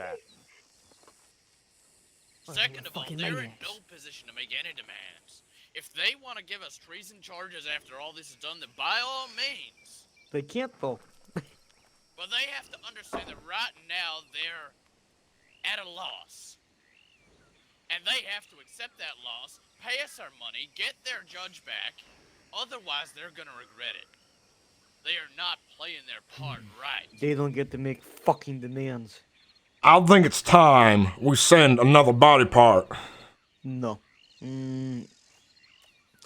Speaker 5: Second of all,
Speaker 3: fucking
Speaker 5: they're in
Speaker 3: maniacs.
Speaker 5: no position to make any demands. If they want to give us treason charges after all this is done, then by all means.
Speaker 4: They can't though.
Speaker 5: But they have to understand that right now they're at a loss. And they have to accept that loss, pay us our money, get their judge back. Otherwise, they're gonna regret it. They are not playing their part right.
Speaker 4: They don't get to make fucking demands.
Speaker 2: I think it's time we send another body part.
Speaker 4: No.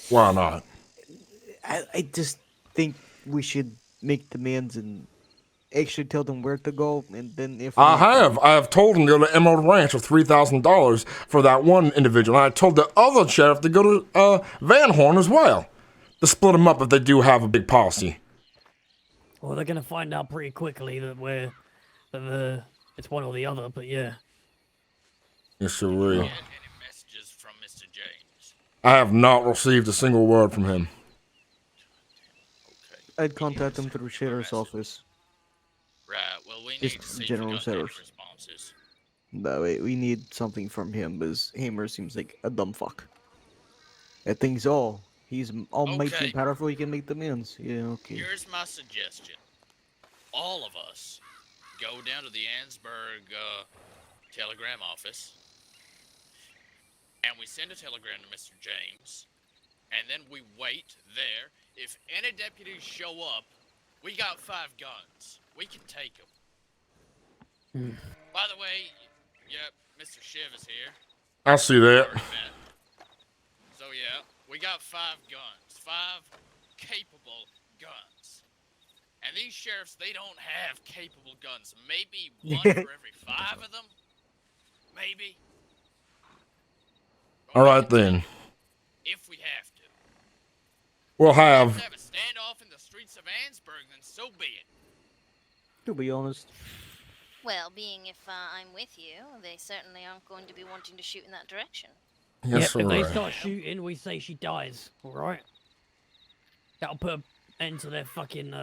Speaker 2: Why not?
Speaker 4: I just think we should make demands and actually tell them where to go, and then if
Speaker 2: I have told him to go to Emerald Ranch for $3,000 for that one individual. And I told the other sheriff to go to Van Horn as well, to split them up if they do have a big posse.
Speaker 3: Well, they're gonna find out pretty quickly that it's one or the other. But yeah,
Speaker 2: Yes, sir. will.
Speaker 5: Get any messages from Mr. James?
Speaker 2: I have not received a single word from him.
Speaker 5: Okay.
Speaker 4: I'd contact them through sheriff's office.
Speaker 5: Right, well, we need
Speaker 4: Just
Speaker 5: to see
Speaker 4: general
Speaker 5: if we got any
Speaker 4: sheriffs.
Speaker 5: responses.
Speaker 4: That way, we need something from him, because Hamer seems like a dumb fuck. I think so. He's almighty
Speaker 5: Okay.
Speaker 4: and powerful, he can make demands. Yeah, okay.
Speaker 5: Here's my suggestion. All of us go down to the Ansburg telegram office, and we send a telegram to Mr. James, and then we wait there. If any deputies show up, we got 5 guns. We can take them. By the way, yep, Mr. Shiv is here.
Speaker 2: I see that.
Speaker 5: Already met. So yeah, we got 5 guns. 5 capable guns. And these sheriffs, they don't have capable guns. Maybe one for every 5 of them? Maybe. But
Speaker 2: All
Speaker 5: we
Speaker 2: right
Speaker 5: can take
Speaker 2: then.
Speaker 5: them if we have to.
Speaker 2: We'll
Speaker 5: If we
Speaker 2: have.
Speaker 5: have a standoff in the streets of Ansburg, then so be it.
Speaker 4: To be honest.
Speaker 1: Well, being if I'm with you, they certainly aren't going to be wanting to shoot in that direction.
Speaker 2: Yes,
Speaker 3: yep, if they
Speaker 2: sir.
Speaker 3: start shooting, we say she dies. All right. That'll put an end to their fucking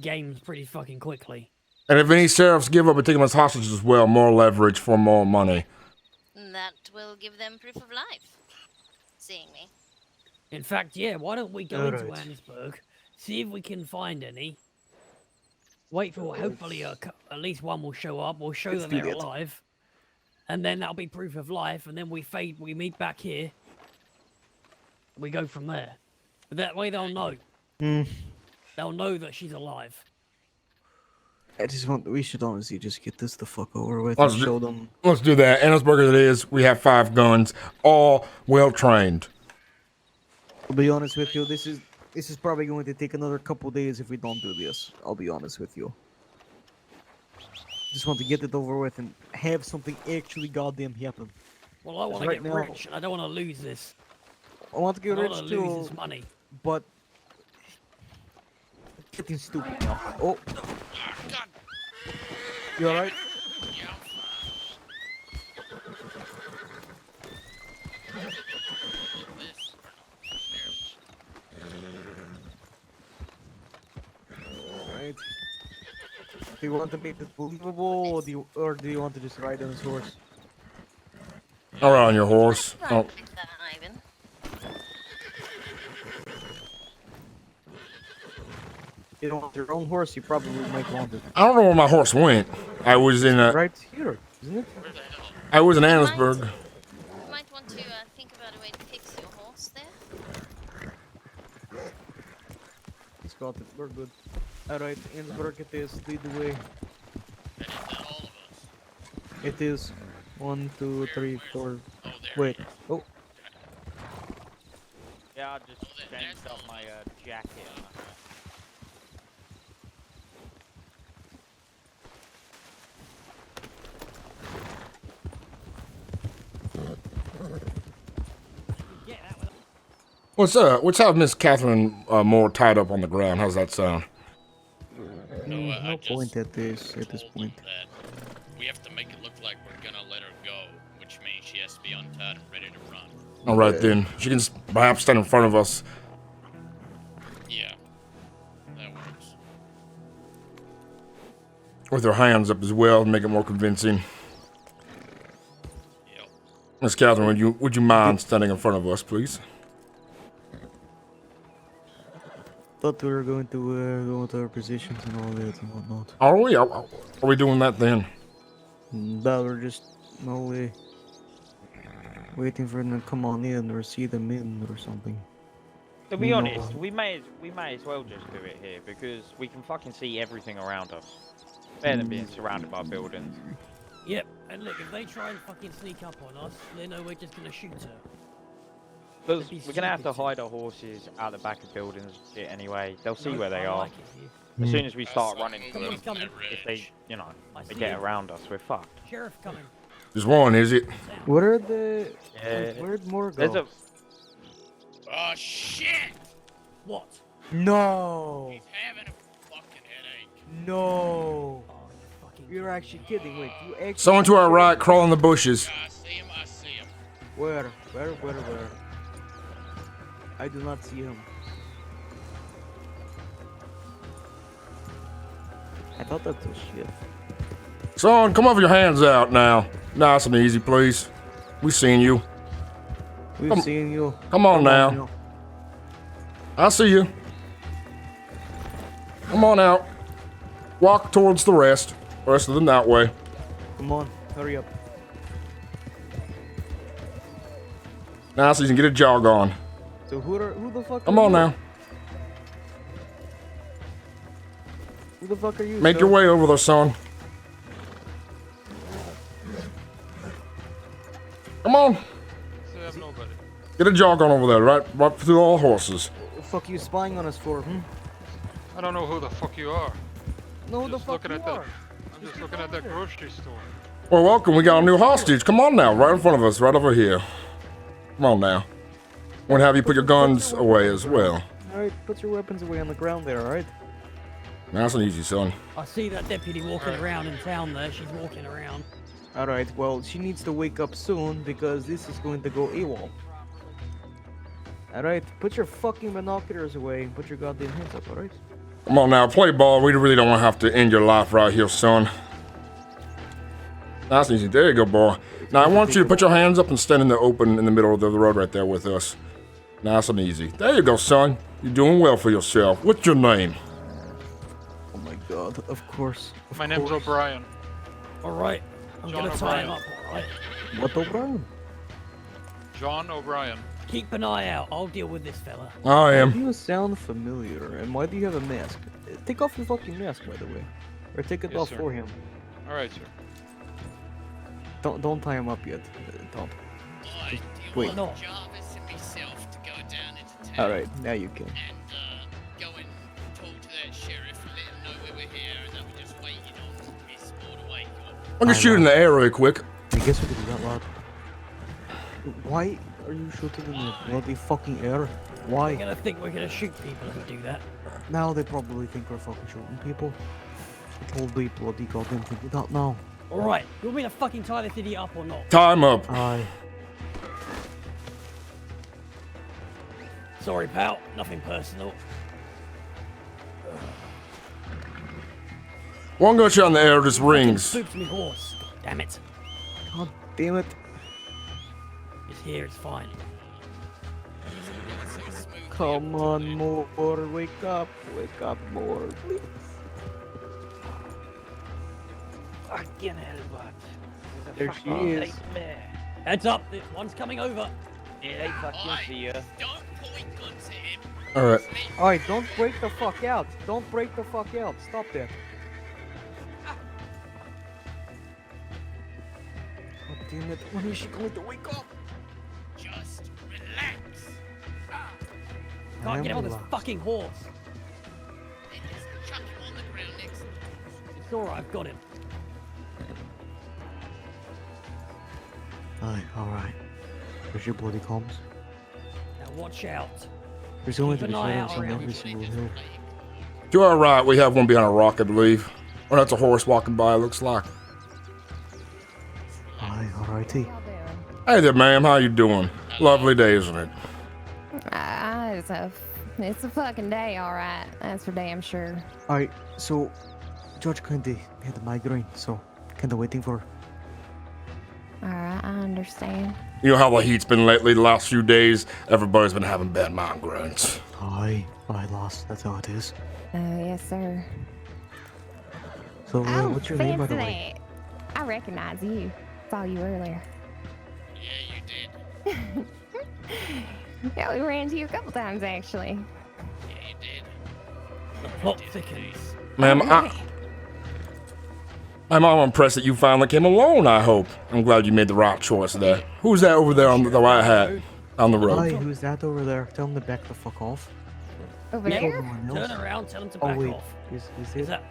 Speaker 3: games pretty fucking quickly.
Speaker 2: And if any sheriffs give up and take them as hostages as well, more leverage for more money.
Speaker 1: That will give them proof of life. Seeing me.
Speaker 3: In fact, yeah, why don't we go into
Speaker 4: Alright.
Speaker 3: Annesburg, see if we can find any. Wait for hopefully at least one will show up. We'll show
Speaker 4: Let's
Speaker 3: that
Speaker 4: do
Speaker 3: they're
Speaker 4: that.
Speaker 3: alive, and then that'll be proof of life. And then we meet back here. We go from there. But that way they'll know.
Speaker 4: Hmm.
Speaker 3: They'll know that she's alive.
Speaker 4: We should honestly just get this the fuck over with
Speaker 2: Let's
Speaker 4: and
Speaker 2: do-
Speaker 4: show them.
Speaker 2: Let's do that. Annesburg it is. We have 5 guns, all well trained.
Speaker 4: To be honest with you, this is probably going to take another couple days if we don't do this. I'll be honest with you. Just want to get it over with and have something actually goddamn happen.
Speaker 3: Well, I want to
Speaker 4: Right
Speaker 3: get
Speaker 4: now-
Speaker 3: rich, and I don't want to lose this.
Speaker 4: I want to
Speaker 3: I
Speaker 4: get
Speaker 3: don't
Speaker 4: rich
Speaker 3: want to lose
Speaker 4: too,
Speaker 3: this money.
Speaker 4: but getting stupid now. Oh,
Speaker 5: God.
Speaker 4: you alright?
Speaker 5: Yeah, I'm fine. This.
Speaker 4: Alright. Do you want to make it believable, or do you want to just ride on his horse?
Speaker 2: All right, on your horse.
Speaker 1: Right
Speaker 2: Oh,
Speaker 1: with that, Ivan.
Speaker 4: You don't want your own horse, you probably might want it.
Speaker 2: I don't know where my horse went. I was in
Speaker 4: Right here, isn't it?
Speaker 5: Where the hell?
Speaker 2: I was in Annesburg.
Speaker 1: You might want to think about a way to fix your horse there.
Speaker 4: He's got it, we're good. Alright, Innsbruck it is, lead the way.
Speaker 5: And is that all of us?
Speaker 4: It is 1, 2, 3, 4.
Speaker 5: Oh, there.
Speaker 4: Wait. Oh,
Speaker 7: Yeah, I just
Speaker 5: Oh, that-
Speaker 7: changed
Speaker 5: that's
Speaker 7: up
Speaker 5: all.
Speaker 7: my jacket.
Speaker 3: Yeah, that was.
Speaker 2: Let's have Miss Catherine Moore tied up on the ground. How's that sound?
Speaker 5: No, I
Speaker 4: no
Speaker 5: just
Speaker 4: point at this
Speaker 5: told them
Speaker 4: point.
Speaker 5: that we have to make it look like we're gonna let her go, which means she has to be untied and ready to run.
Speaker 2: All right then. She can perhaps stand in front of us.
Speaker 5: Yeah, that works.
Speaker 2: With her hands up as well, to make it more convincing.
Speaker 5: Yep.
Speaker 2: Miss Catherine, would you mind standing in front of us, please?
Speaker 4: Thought we were going to go into our positions and all that and whatnot.
Speaker 2: Are we? Are we doing that then?
Speaker 4: But we're just waiting for them to come on in or see them in or something.
Speaker 7: To be
Speaker 4: No.
Speaker 7: honest, we may as well just do it here because we can fucking see everything around us. Better than being surrounded by buildings.
Speaker 3: Yep, and look, if they try and fucking sneak up on us, they know we're just gonna shoot her.
Speaker 7: Because
Speaker 3: It'd be
Speaker 7: we're gonna have to
Speaker 3: stupid to.
Speaker 7: hide our horses out the back of buildings and shit anyway. They'll see
Speaker 3: No,
Speaker 7: where they
Speaker 3: I
Speaker 7: are.
Speaker 3: like it here.
Speaker 7: As soon as we start
Speaker 5: That's
Speaker 7: running
Speaker 5: like
Speaker 7: to
Speaker 3: Someone's
Speaker 7: them,
Speaker 3: coming.
Speaker 7: if they, you know,
Speaker 3: I
Speaker 7: they
Speaker 3: see
Speaker 7: get
Speaker 3: him.
Speaker 7: around us, we're fucked.
Speaker 3: Sheriff coming.
Speaker 2: There's one, is it?
Speaker 3: Sound.
Speaker 4: What are the?
Speaker 7: Yeah.
Speaker 4: Where'd more go?
Speaker 7: There's a
Speaker 5: Oh shit!
Speaker 3: What?
Speaker 4: No,
Speaker 5: He's having a fucking headache.
Speaker 4: no.
Speaker 3: Oh, you fucking.
Speaker 4: You're actually kidding. Wait, you actually?
Speaker 2: Someone to our right, crawl in the bushes.
Speaker 5: Yeah, I see him. I see him.
Speaker 4: Where? I do not see him. I thought that was shit.
Speaker 2: Son, come over your hands out now. Nice and easy, please. We seen you.
Speaker 4: We've
Speaker 2: Come-
Speaker 4: seen you.
Speaker 2: Come on now. I see you. Come on out. Walk towards the rest. Rest of them that way.
Speaker 4: Come on, hurry up.
Speaker 2: Now so you can get a jog on.
Speaker 4: So who the fuck?
Speaker 2: Come
Speaker 4: are
Speaker 2: on
Speaker 4: you?
Speaker 2: now.
Speaker 4: Who the fuck are you?
Speaker 2: Make
Speaker 4: sir?
Speaker 2: your way over there, son. Come on.
Speaker 6: So I have nobody.
Speaker 2: Get a jog on over there, right through all horses.
Speaker 4: What the fuck you spying on us for?
Speaker 6: I don't know who the fuck you are.
Speaker 4: No, who the
Speaker 6: Just
Speaker 4: fuck
Speaker 6: looking
Speaker 4: you
Speaker 6: at that.
Speaker 4: are?
Speaker 6: I'm just looking at that grocery store.
Speaker 2: Well, welcome. We got a new hostage. Come on now, right in front of us, right over here. Come on now. Want to have you put your guns away as well.
Speaker 4: Alright, put your weapons away on the ground there, alright?
Speaker 2: Nice and easy, son.
Speaker 3: I see that deputy walking around in town there. She's walking around.
Speaker 4: Alright, well, she needs to wake up soon because this is going to go AWOL. Alright, put your fucking binoculars away and put your goddamn hands up, alright?
Speaker 2: Come on now, play ball. We really don't want to have to end your life right here, son. Nice and easy. There you go, boy. Now, I want you to put your hands up and stand in the open in the middle of the road right there with us. Nice and easy. There you go, son. You're doing well for yourself. What's your name?
Speaker 4: Oh my god, of course. Of
Speaker 8: My name's
Speaker 4: course.
Speaker 8: O'Brien.
Speaker 3: All right. I'm
Speaker 8: John
Speaker 3: gonna tie him
Speaker 8: O'Brien.
Speaker 3: up. All right.
Speaker 4: What, O'Brien?
Speaker 8: John O'Brien.
Speaker 3: Keep an eye out. I'll deal with this fella.
Speaker 2: I am.
Speaker 4: You sound familiar, and why do you have a mask? Take off your fucking mask, by the way. Or take it
Speaker 8: Yes,
Speaker 4: off
Speaker 8: sir.
Speaker 4: for him.
Speaker 8: Alright, sir.
Speaker 4: Don't tie him up yet. Don't.
Speaker 5: Alright, do you
Speaker 4: Wait.
Speaker 5: want
Speaker 3: No.
Speaker 5: Jarvis and myself to go down into town?
Speaker 4: Alright, now you can.
Speaker 5: And go and talk to that sheriff and let him know we were here and that we're just waiting on Miss Mortaway.
Speaker 2: I'm gonna shoot in the air really quick.
Speaker 4: I guess we could do that loud. Why are you shooting in the bloody fucking air?
Speaker 3: They're
Speaker 4: Why?
Speaker 3: gonna think we're gonna shoot people if we do that.
Speaker 4: Now they probably think we're fucking shooting people. Probably bloody goddamn think that now.
Speaker 3: All right. You want me to fucking tie this idiot up or not?
Speaker 2: Time up.
Speaker 4: Aye.
Speaker 3: Sorry, pal. Nothing personal.
Speaker 2: One gunshot in the air just rings.
Speaker 3: Spooked me horse. God damn it.
Speaker 4: God damn it.
Speaker 3: It's here. It's fine.
Speaker 4: Come on, more. Wake up more. Please.
Speaker 7: Fucking hell, bud.
Speaker 4: There she is.
Speaker 3: Heads up. This one's coming over.
Speaker 7: Yeah, I fucking see ya.
Speaker 5: Don't point guns at him.
Speaker 2: Alright.
Speaker 4: Alright, don't break the fuck out. Don't break the fuck out. Stop that. God damn it. When is she going to wake up?
Speaker 5: Just relax.
Speaker 3: Can't get
Speaker 4: am
Speaker 3: on this
Speaker 4: relaxed.
Speaker 3: fucking horse.
Speaker 5: And just chuck him on the ground next to you.
Speaker 3: It's alright. I've got him.
Speaker 4: Aye, alright. Where's your bloody comms?
Speaker 3: Now watch out.
Speaker 4: There's only
Speaker 3: Keep
Speaker 4: to be
Speaker 3: an eye
Speaker 4: shadows
Speaker 3: out
Speaker 4: on
Speaker 3: around
Speaker 4: every
Speaker 3: you.
Speaker 4: single hill.
Speaker 2: To our right, we have one behind a rock, I believe. Or that's a horse walking by, it looks like.
Speaker 4: Aye, alrighty.
Speaker 2: Hey there, ma'am. How you doing? Lovely day, isn't it?
Speaker 9: It's a fucking day, all right. That's for damn sure.
Speaker 4: Alright, so George kinda had a migraine, so kinda waiting for her.
Speaker 9: All right, I understand.
Speaker 2: You know how the heat's been lately, the last few days? Everybody's been having bad migraines.
Speaker 4: Aye, lass, that's how it is.
Speaker 9: Oh, yes, sir.
Speaker 4: So,
Speaker 9: Oh,
Speaker 4: what's your name, by the way?
Speaker 9: fancy. I recognize you. Saw you earlier.
Speaker 5: Yeah, you did.
Speaker 9: Yeah, we ran into you a couple times, actually.
Speaker 5: Yeah, you did.
Speaker 3: The plot thickens.
Speaker 2: Ma'am, I'm impressed that you finally came alone, I hope. I'm glad you made the right choice there. Who's that over there on the white hat on the road?
Speaker 4: Aye, who's that over there? Tell him to back the fuck off.
Speaker 9: Over
Speaker 3: Yeah.
Speaker 9: there?
Speaker 4: Everyone else.
Speaker 3: Turn around. Tell him to
Speaker 4: Oh,
Speaker 3: back
Speaker 4: wait.
Speaker 3: off.
Speaker 4: Is
Speaker 3: Is
Speaker 4: it?
Speaker 3: that?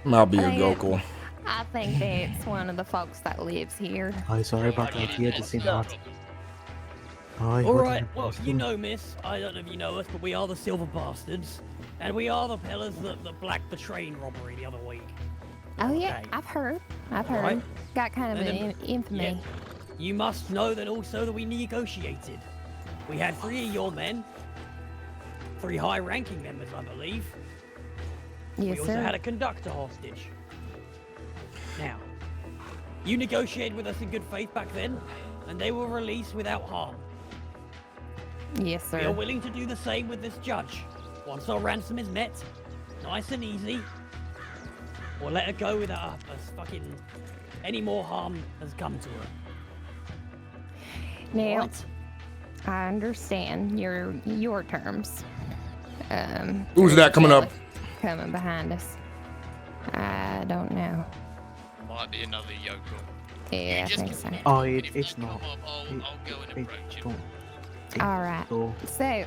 Speaker 2: Might be a
Speaker 9: Oh, yeah.
Speaker 2: yokel.
Speaker 9: I think that's one of the folks that lives here.
Speaker 4: Aye, sorry about that. He had the same heart. Aye,
Speaker 3: All
Speaker 4: what
Speaker 3: right.
Speaker 4: did
Speaker 3: Well,
Speaker 4: boss
Speaker 3: you
Speaker 4: do?
Speaker 3: know, miss. I don't know if you know us, but we are the Silver Bastards, and we are the fellas that blacked the train robbery the other week.
Speaker 9: Oh, yeah,
Speaker 3: Okay.
Speaker 9: I've heard. I've heard.
Speaker 3: Right.
Speaker 9: Got kind of
Speaker 3: And
Speaker 9: an
Speaker 3: then-
Speaker 9: infamy.
Speaker 3: yeah. You must know that also that we negotiated. We had 3 of your men, 3 high-ranking members, I believe.
Speaker 9: Yes,
Speaker 3: We also
Speaker 9: sir.
Speaker 3: had a conductor hostage. Now, you negotiated with us in good faith back then, and they were released without harm.
Speaker 9: Yes,
Speaker 3: We are
Speaker 9: sir.
Speaker 3: willing to do the same with this judge. Once our ransom is met, nice and easy, we'll let her go without us fucking any more harm has come to her.
Speaker 9: Now,
Speaker 3: Right?
Speaker 9: I understand your terms.
Speaker 2: Who's that coming up?
Speaker 9: Coming behind us. I don't know.
Speaker 5: Might be another yokel.
Speaker 9: Yeah, I
Speaker 5: just
Speaker 9: think so.
Speaker 4: Oh,
Speaker 5: And
Speaker 4: it,
Speaker 5: if
Speaker 4: it's
Speaker 5: they come
Speaker 4: not.
Speaker 5: up, I'll go and
Speaker 4: It,
Speaker 5: approach him.
Speaker 4: don't.
Speaker 9: All right.
Speaker 4: So,
Speaker 9: So,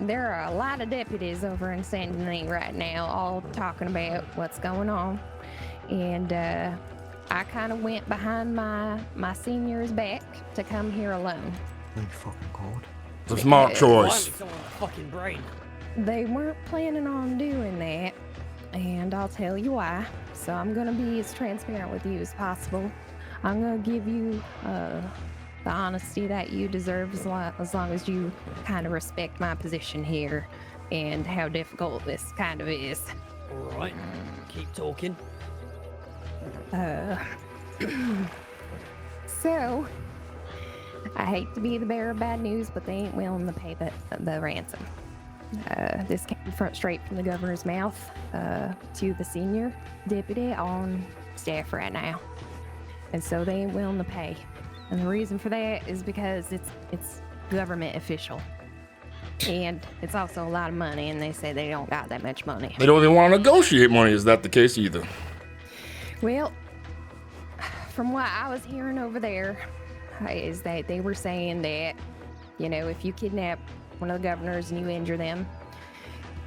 Speaker 9: there are a lot of deputies over in Saint Denis right now, all talking about what's going on, and I kind of went behind my senior's back to come here alone.
Speaker 4: thank fucking God.
Speaker 2: It's a smart
Speaker 3: Finally,
Speaker 2: choice.
Speaker 3: someone with a fucking brain.
Speaker 9: They weren't planning on doing that, and I'll tell you why. So I'm gonna be as transparent with you as possible. I'm gonna give you the honesty that you deserve as long as you kind of respect my position here and how difficult this kind of is.
Speaker 3: All right, keep talking.
Speaker 9: So, I hate to be the bearer of bad news, but they ain't willing to pay the ransom. This came straight from the governor's mouth to the senior deputy on staff right now, and so they ain't willing to pay. And the reason for that is because it's government official, and it's also a lot of money. And they say they don't got that much money.
Speaker 2: They don't even want to negotiate money. Is that the case either?
Speaker 9: Well, from what I was hearing over there, is that they were saying that, you know, if you kidnap one of the governors and you injure them,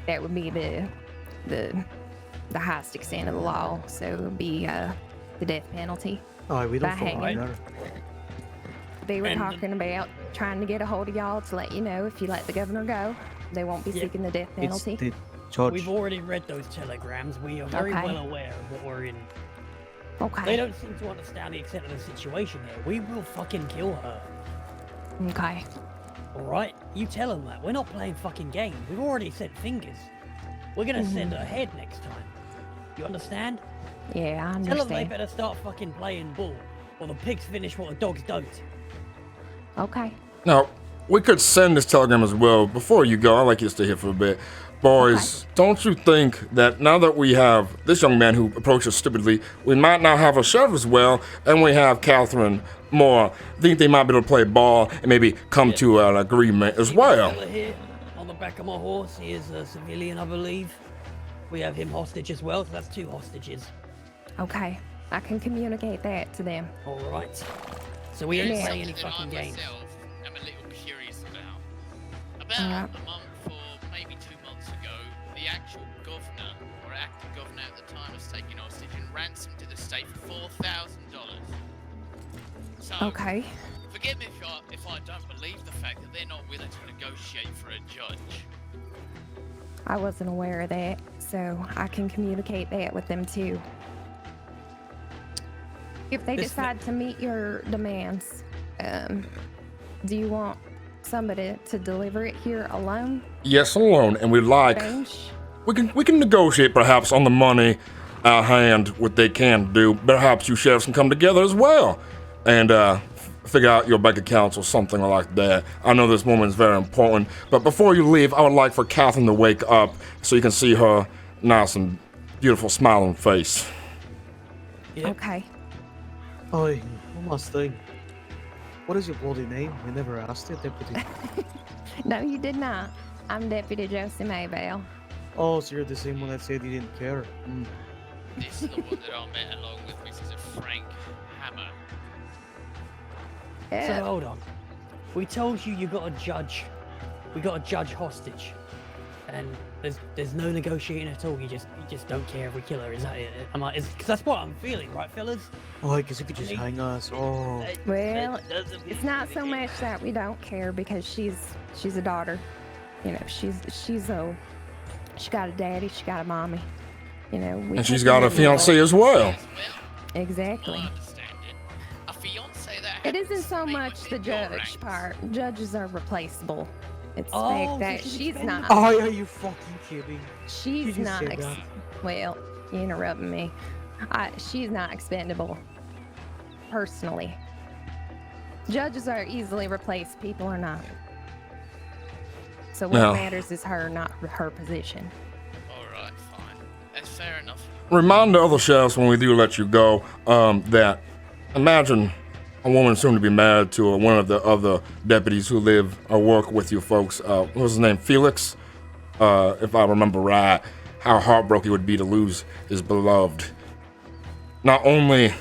Speaker 9: that would be the highest extent of the law. So it would be the death penalty.
Speaker 4: Oh, we don't
Speaker 9: By
Speaker 4: fucking
Speaker 9: hanging.
Speaker 4: matter.
Speaker 9: They were
Speaker 3: And-
Speaker 9: talking about trying to get a hold of y'all to let you know if you let the governor go, they won't be
Speaker 3: Yeah.
Speaker 9: seeking the death
Speaker 4: It's
Speaker 9: penalty.
Speaker 4: the judge.
Speaker 3: We've already read those telegrams. We are very
Speaker 9: Okay.
Speaker 3: well aware of what we're in.
Speaker 9: Okay.
Speaker 3: They don't seem to understand the extent of the situation here. We will fucking kill her.
Speaker 9: Okay.
Speaker 3: Alright? You tell them that. We're not playing fucking games. We've already sent fingers. We're gonna send her head next time. You understand?
Speaker 9: Yeah, I
Speaker 3: Tell them they
Speaker 9: understand.
Speaker 3: better start fucking playing ball, or the pigs finish what the dogs don't.
Speaker 9: Okay.
Speaker 2: Now, we could send this telegram as well. Before you go, I'd like you to stay here for a bit. Boys, don't you think that now that we have this young man who approached us stupidly, we might now have a sheriff as well, and we have Catherine Moore. Think they might be able to play ball and maybe come to an agreement as
Speaker 3: See this
Speaker 2: well.
Speaker 3: fella here on the back of my horse. He is a civilian, I believe. We have him hostage as well, so that's 2 hostages.
Speaker 9: Okay. I can communicate that to them.
Speaker 3: Alright. So we ain't
Speaker 9: Yeah.
Speaker 3: playing any
Speaker 5: Something
Speaker 3: fucking
Speaker 5: I
Speaker 3: games.
Speaker 5: myself am a little curious about. About
Speaker 9: Alright.
Speaker 5: a month or maybe 2 months ago, the actual governor, or acting governor at the time, was taken hostage and ransomed to the state for $4,000. So,
Speaker 9: Okay.
Speaker 5: forgive me if I don't believe the fact that they're not willing to negotiate for a judge.
Speaker 9: I wasn't aware of that, so I can communicate that with them too. If they
Speaker 3: This-
Speaker 9: decide to meet your demands, do you want somebody to deliver it here alone?
Speaker 2: Yes, alone, and we'd like
Speaker 9: Range?
Speaker 2: we can negotiate perhaps on the money at hand what they can do. Perhaps you sheriffs can come together as well and figure out your bank accounts or something like that. I know this moment is very important, but before you leave, I would like for Catherine to wake up so you can see her nice and beautiful smiling face.
Speaker 3: Yep.
Speaker 9: Okay.
Speaker 4: Oh, one last thing. What is your bloody name? I never asked it, Deputy.
Speaker 9: No, you did not. I'm Deputy Josie Maybell.
Speaker 4: Oh, so you're the same one that said you didn't care. Hmm.
Speaker 5: This is the one that I met along with Mrs. Frank Hammer.
Speaker 3: So
Speaker 9: Yeah.
Speaker 3: hold on. We told you got a judge. We got a judge hostage, and there's no negotiating at all. You just don't care if we kill her. Is that it? Am I? Because that's what I'm feeling, right, fellas?
Speaker 4: Oh, I guess you could just hang us. Oh.
Speaker 9: Well, it's not so much that we don't care because she's a daughter. You know, she got a daddy, she got a mommy. You know, we
Speaker 2: And she's
Speaker 9: take
Speaker 2: got
Speaker 9: care
Speaker 2: a
Speaker 9: of them
Speaker 2: fiance
Speaker 9: all.
Speaker 2: as well.
Speaker 5: Well,
Speaker 9: Exactly.
Speaker 5: I understand it. A fiance that
Speaker 9: It
Speaker 5: happens
Speaker 9: isn't
Speaker 5: to
Speaker 9: so
Speaker 5: be
Speaker 9: much the
Speaker 5: within your
Speaker 9: judge
Speaker 5: ranks.
Speaker 9: part. Judges are replaceable. It's the
Speaker 3: Oh,
Speaker 9: fact
Speaker 3: so
Speaker 9: that
Speaker 3: she's
Speaker 9: she's
Speaker 3: expendable.
Speaker 9: not.
Speaker 4: Oh, are you fucking kidding?
Speaker 9: She's
Speaker 4: you
Speaker 9: not.
Speaker 4: say that?
Speaker 9: Well, you interrupting me. She's not expendable. Personally, judges are easily replaced. People are not. So what
Speaker 2: No.
Speaker 9: matters is her, not her position.
Speaker 5: Alright, fine. That's fair enough.
Speaker 2: Remind the other sheriffs when we do let you go that imagine a woman soon to be married to one of the other deputies who live or work with you folks. What was his name? Felix? If I remember right. How heartbroken he would be to lose his beloved. Not only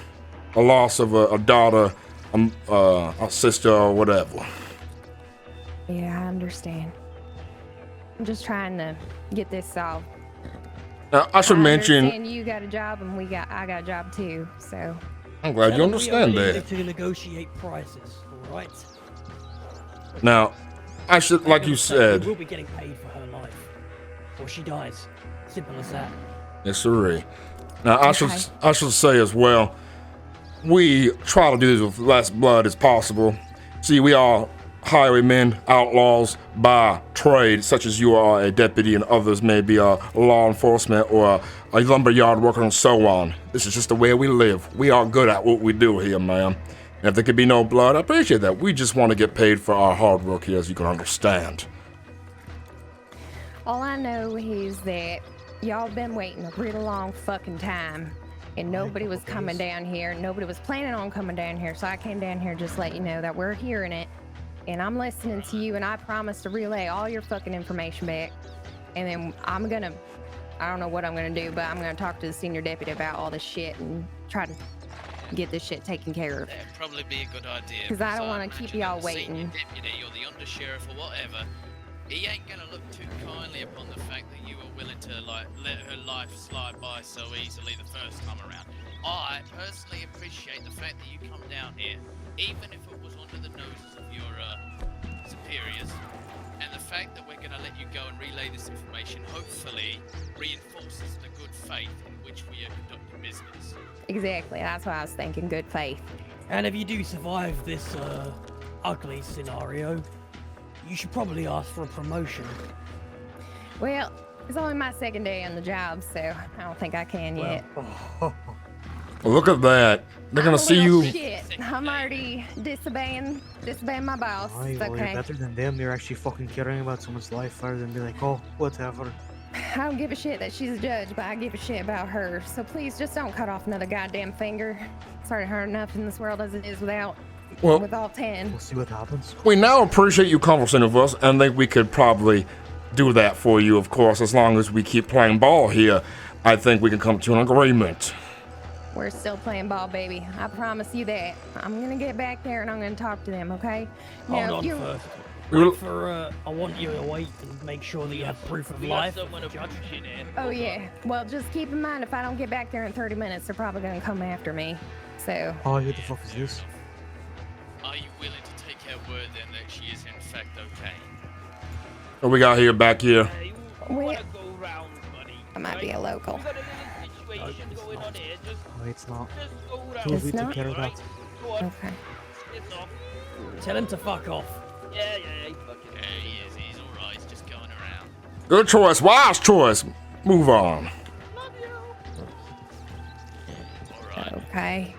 Speaker 2: a loss of a daughter, a sister, or whatever.
Speaker 9: Yeah, I understand. I'm just trying to get this solved.
Speaker 2: Now, I should mention,
Speaker 9: understand you got a job and I got a job too. So
Speaker 2: I'm glad you
Speaker 3: Tell them we are
Speaker 2: understand
Speaker 3: willing
Speaker 2: that.
Speaker 3: to negotiate prices. All right.
Speaker 2: Now, I should, like you said,
Speaker 3: we will be getting paid for her life, or she dies. Simple as that.
Speaker 2: yes, sirree. Now, I
Speaker 9: Okay.
Speaker 2: should say as well, we try to do this with less blood as possible. See, we are highwaymen, outlaws by trade, such as you are a deputy and others may be a law enforcement or a lumberyard worker and so on. This is just the way we live. We are good at what we do here, ma'am. If there could be no blood, I appreciate that. We just want to get paid for our hard work here, as you can understand.
Speaker 9: All I know is that y'all been waiting a really long fucking time, and nobody was coming down here. Nobody was planning on coming down here, so I came down here just to let you know that we're hearing it, and I'm listening to you, and I promise to relay all your fucking information back. And then I don't know what I'm gonna do, but I'm gonna talk to the senior deputy about all this shit and try to get this shit taken care of.
Speaker 5: That'd probably be a good idea.
Speaker 9: 'Cause I don't wanna
Speaker 5: imagine
Speaker 9: keep y'all
Speaker 5: that the senior
Speaker 9: waiting.
Speaker 5: Deputy or the undersheriff or whatever, he ain't gonna look too kindly upon the fact that you were willing to like let her life slide by so easily the first time around. I personally appreciate the fact that you come down here, even if it was under the noses of your superiors, and the fact that we're gonna let you go and relay this information hopefully reinforces the good faith in which we are conducting business.
Speaker 9: Exactly, that's what I was thinking, good faith.
Speaker 3: And if you do survive this ugly scenario, you should probably ask for a promotion.
Speaker 9: Well, it's only my second day on the job, so I don't think I can yet.
Speaker 2: Well, look at that. They're gonna
Speaker 9: I'm a
Speaker 2: see
Speaker 9: little
Speaker 2: you.
Speaker 9: Shit. I'm already disobeying my boss.
Speaker 4: Aye,
Speaker 9: It's
Speaker 4: well, you're
Speaker 9: okay.
Speaker 4: better than them. They're actually fucking caring about someone's life rather than be like, oh, whatever.
Speaker 9: I don't give a shit that she's a judge, but I give a shit about her. So please just don't cut off another goddamn finger. It's already hard enough in this world as it is with all 10.
Speaker 4: We'll see what happens.
Speaker 2: We now appreciate you conversing with us, and think we could probably do that for you, of course, as long as we keep playing ball here. I think we can come to an agreement.
Speaker 9: We're still playing ball, baby. I promise you that. I'm gonna get back there and I'm gonna talk to them, okay?
Speaker 3: Hold
Speaker 9: Now,
Speaker 3: on
Speaker 9: you-
Speaker 3: first.
Speaker 2: We'll-
Speaker 3: Wait for, I want you to wait and make sure that you have proof of life.
Speaker 9: Oh yeah. Well, just keep in mind if I don't get back there in 30 minutes, they're probably gonna come after me. So
Speaker 4: Oh, who the fuck is this?
Speaker 5: Are you willing to take her word then that she is in fact okay?
Speaker 2: What we got here back here?
Speaker 9: we, I might be a local.
Speaker 4: Oh, it's not.
Speaker 9: It's
Speaker 4: Too good to
Speaker 9: not?
Speaker 4: care about.
Speaker 9: Okay.
Speaker 3: Tell him to fuck off.
Speaker 5: Yeah, he is. He's alright. He's just going around.
Speaker 2: Good choice. Wise choice. Move on.
Speaker 5: Alright.
Speaker 9: Okay.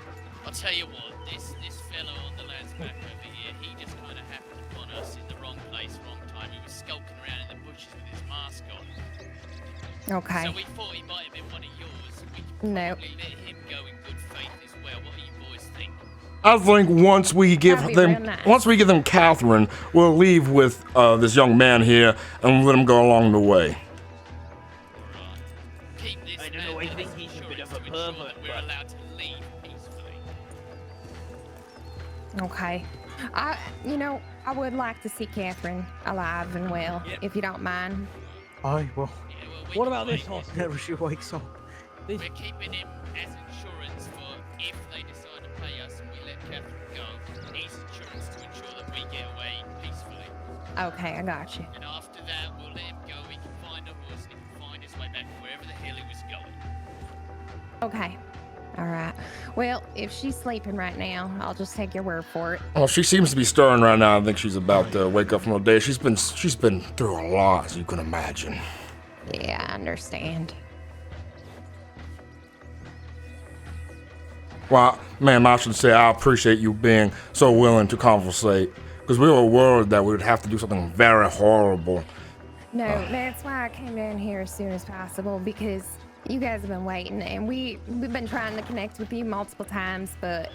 Speaker 5: I'll tell you what, this fellow on the lad's back over here, he just kind of happened upon us in the wrong place, wrong time. He was skulking around in the bushes with his mask on.
Speaker 9: Okay.
Speaker 5: So we thought he might have been one of yours. We could
Speaker 9: No.
Speaker 5: probably let him go in good faith as well. What do you boys think?
Speaker 2: I think once we give
Speaker 9: That'd be
Speaker 2: them,
Speaker 9: real nice.
Speaker 2: once we give them Catherine, we'll leave with this young man here and let him go along the way.
Speaker 5: Alright. Keep this man with us insurance to ensure that we're allowed to leave peacefully.
Speaker 9: Okay. I would like to see Catherine alive and well, if you don't mind.
Speaker 4: Aye, well,
Speaker 5: Yeah, well, we
Speaker 3: What
Speaker 5: can
Speaker 3: about this
Speaker 5: wait.
Speaker 3: hostage?
Speaker 4: never she wakes up.
Speaker 3: This,
Speaker 5: We're keeping him as insurance for if they decide to pay us and we let Catherine go. He's insurance to ensure that we get away peacefully.
Speaker 9: Okay, I got you.
Speaker 5: And after that, we'll let him go. He can find a horse and he can find his way back wherever the hell he was going.
Speaker 9: Okay. All right. Well, if she's sleeping right now, I'll just take your word for it.
Speaker 2: Well, she seems to be stirring right now. I think she's about to wake up from her day. She's been through a lot, as you can imagine.
Speaker 9: Yeah, I understand.
Speaker 2: Well, ma'am, I should say I appreciate you being so willing to conversate, because we were worried that we would have to do something very horrible.
Speaker 9: No, that's why I came down here as soon as possible, because you guys have been waiting, and we've been trying to connect with you multiple times, but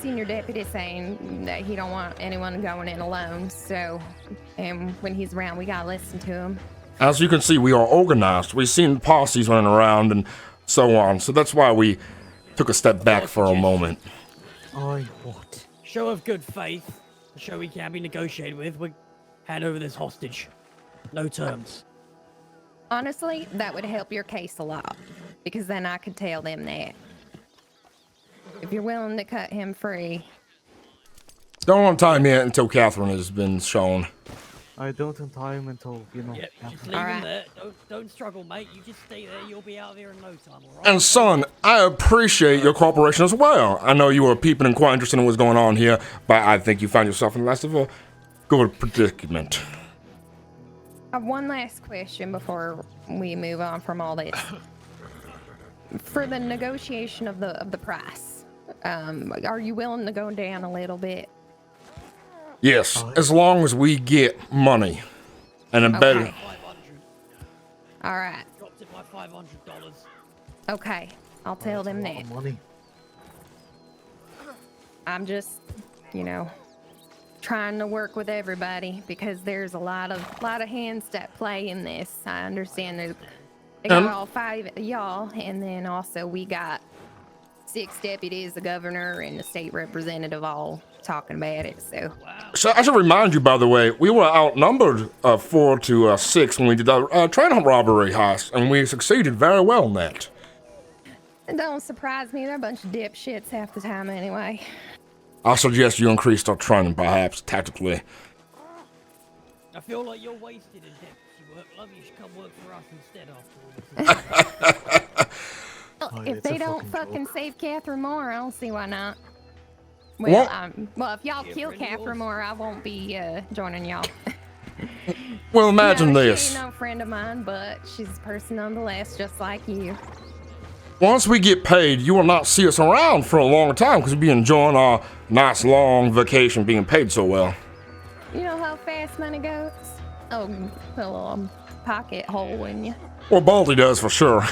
Speaker 9: senior deputy saying that he don't want anyone going in alone. So, and when he's around, we gotta listen to him.
Speaker 2: As you can see, we are organized. We've seen posses running around and so on, so that's why we took a step back for a moment.
Speaker 4: Aye, what?
Speaker 3: show of good faith, a show we can be negotiated with, we hand over this hostage. No terms.
Speaker 9: Honestly, that would help your case a lot, because then I could tell them that. If you're willing to cut him free.
Speaker 2: Don't untie him yet until Catherine has been shown.
Speaker 4: I don't untie him until,
Speaker 3: Yep, just
Speaker 4: happens.
Speaker 3: leave
Speaker 9: Alright.
Speaker 3: him there. Don't struggle, mate. You just stay there. You'll be out there in no time, alright?
Speaker 2: And son, I appreciate your cooperation as well. I know you were peeping and quite interested in what's going on here, but I think you found yourself in less of a good predicament.
Speaker 9: I have one last question before we move on from all this. For the negotiation of the price, Are you willing to go down a little bit?
Speaker 2: Yes, as long as we get money. And a better.
Speaker 9: Okay. All right.
Speaker 3: Dropped it by $500.
Speaker 9: Okay. I'll tell them
Speaker 4: That's a lot
Speaker 9: that.
Speaker 4: of money.
Speaker 9: I'm just, trying to work with everybody because there's a lot of hands that play in this. I understand they got all 5 of y'all, and then also we got 6 deputies, the governor, and the state representative all talking about it.
Speaker 2: So I should remind you, by the way, we were outnumbered 4 to 6 when we did the train robbery heist, and we succeeded very well in that.
Speaker 9: It don't surprise me. They're a bunch of dipshits half the time anyway.
Speaker 2: I suggest you increase our training, perhaps, tactically.
Speaker 3: I feel like you're wasted in deputy work. Love, you should come work for us instead after all this.
Speaker 9: If
Speaker 4: it's
Speaker 9: they
Speaker 4: a
Speaker 9: don't
Speaker 4: fucking
Speaker 9: fucking
Speaker 4: joke.
Speaker 9: save Catherine Moore, I don't see why not.
Speaker 2: What?
Speaker 9: Well, if y'all kill Catherine Moore, I won't be joining y'all.
Speaker 2: Well, imagine
Speaker 9: She
Speaker 2: this.
Speaker 9: ain't no friend of mine, but she's a person nonetheless, just like you.
Speaker 2: Once we get paid, you will not see us around for a long time because we'll be enjoying our nice long vacation being paid so well.
Speaker 9: You know how fast money goes? Oh, put a little pocket hole in you.
Speaker 2: Well, Baldy does for sure.